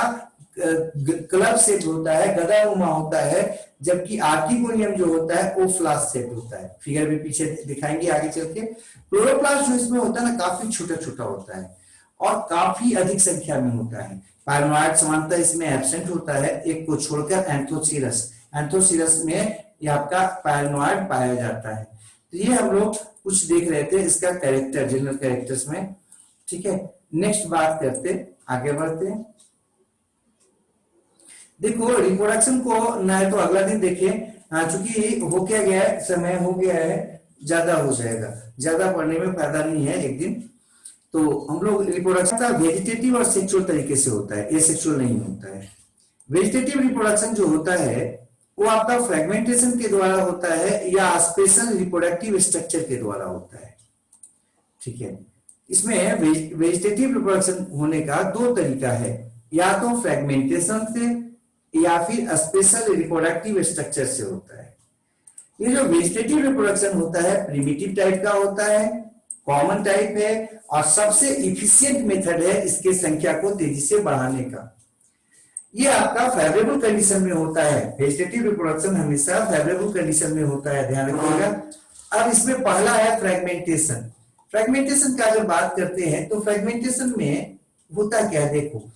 Speaker 1: क्लब शेप होता है, गदानुमा होता है, जबकि आर्किगोनियम जो होता है वो फ्लास्क शेप होता है। फिगर भी पीछे दिखाएंगे आगे चल के। क्लोरोप्लास्ट जो इसमें होता है ना काफी छोटा छोटा होता है और काफी अधिक संख्या में होता है। पायलोनोइड समानता इसमें एब्सेंट होता है, एक को छोड़कर एंथोसीरस, एंथोसीरस में ये आपका पायलोनोइड पाया जाता है। तो ये हम लोग कुछ देख रहे थे इसका कैरेक्टर, जनरल कैरेक्टर्स में। ठीक है, नेक्स्ट बात करते, आगे बढ़ते हैं। देखो रिप्रोडक्शन को ना तो अगला दिन देखें, चूंकि हो क्या गया है, समय हो गया है, ज्यादा हो जाएगा, ज्यादा पढ़ने में फायदा नहीं है एक दिन। तो हम लोग रिप्रोडक्शन का वेजिटेटिव और सेक्सुअल तरीके से होता है, ये सेक्सुअल नहीं होता है। वेजिटेटिव रिप्रोडक्शन जो होता है वो आपका फ्रेगमेंटेशन के द्वारा होता है या स्पेशल रिप्रोडक्टिव स्ट्रक्चर के द्वारा होता है। ठीक है, इसमें वेजिटेटिव रिप्रोडक्शन होने का दो तरीका है, या तो फ्रेगमेंटेशन से या फिर स्पेशल रिप्रोडक्टिव स्ट्रक्चर से होता है। ये जो वेजिटेटिव रिप्रोडक्शन होता है प्रिमिटिव टाइप का होता है, कॉमन टाइप है और सबसे इफिशिएंट मेथड है इसके संख्या को तेजी से बढ़ाने का। ये आपका फेवरेबल कंडीशन में होता है, वेजिटेटिव रिप्रोडक्शन हमेशा फेवरेबल कंडीशन में होता है, ध्यान रखिएगा। अब इसमें पहला है फ्रेगमेंटेशन। फ्रेगमेंटेशन का जब बात करते हैं तो फ्रेगमेंटेशन में होता क्या है, देखो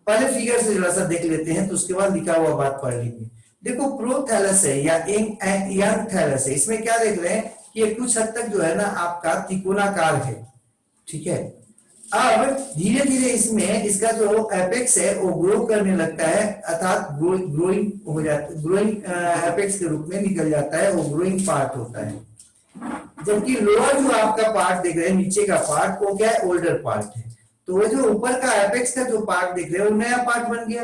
Speaker 1: पहले फिगर से थोड़ा सा देख लेते हैं तो उसके बाद लिखा हुआ बात पढ़ लेंगे। देखो प्रोथैलस है या यंग थैलस है, इसमें क्या देख रहे हैं कि कुछ हद तक जो है ना आपका त्रिकोणाकार है। ठीक है, अब धीरे धीरे इसमें इसका जो एपेक्स है वो ग्रो करने लगता है, अर्थात ग्रोइंग हो जाता है, ग्रोइंग एपेक्स के रूप में निकल जाता है, वो ग्रोइंग पार्ट होता है। जबकि लोअर जो आपका पार्ट देख रहे हैं, नीचे का पार्ट, वो क्या है, ओल्डर पार्ट है। तो वो जो ऊपर का एपेक्स का जो पार्ट देख रहे हैं वो नया पार्ट बन गया।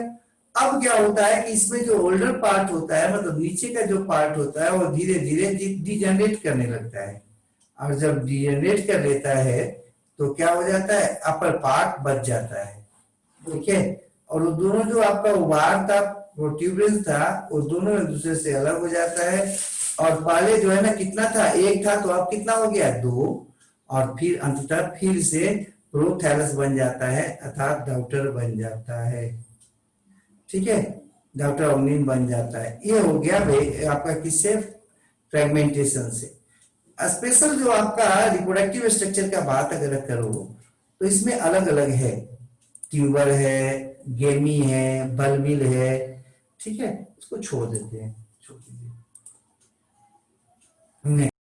Speaker 1: अब क्या होता है कि इसमें जो ओल्डर पार्ट होता है, मतलब नीचे का जो पार्ट होता है, वो धीरे धीरे डिजेनरेट करने लगता है, और जब डिजेनरेट कर लेता है तो क्या हो जाता है, अपर पार्ट बच जाता है। ठीक है, और वो दोनों जो आपका उभार था, प्रोट्यूबरेंस था, वो दोनों एक दूसरे से अलग हो जाता है। और पहले जो है ना कितना था, एक था, तो अब कितना हो गया, दो, और फिर अंततः फिर से प्रोथैलस बन जाता है, अर्थात डॉटर बन जाता है। ठीक है, डॉटर ऑर्गेनिज्म बन जाता है। ये हो गया आपका किससे, फ्रेगमेंटेशन से। स्पेशल जो आपका रिप्रोडक्टिव स्ट्रक्चर का बात अगर करो तो इसमें अलग अलग है, ट्यूबर है, गेमी है, बल्बिल है। ठीक है, उसको छोड़ देते हैं, छोड़ दीजिए।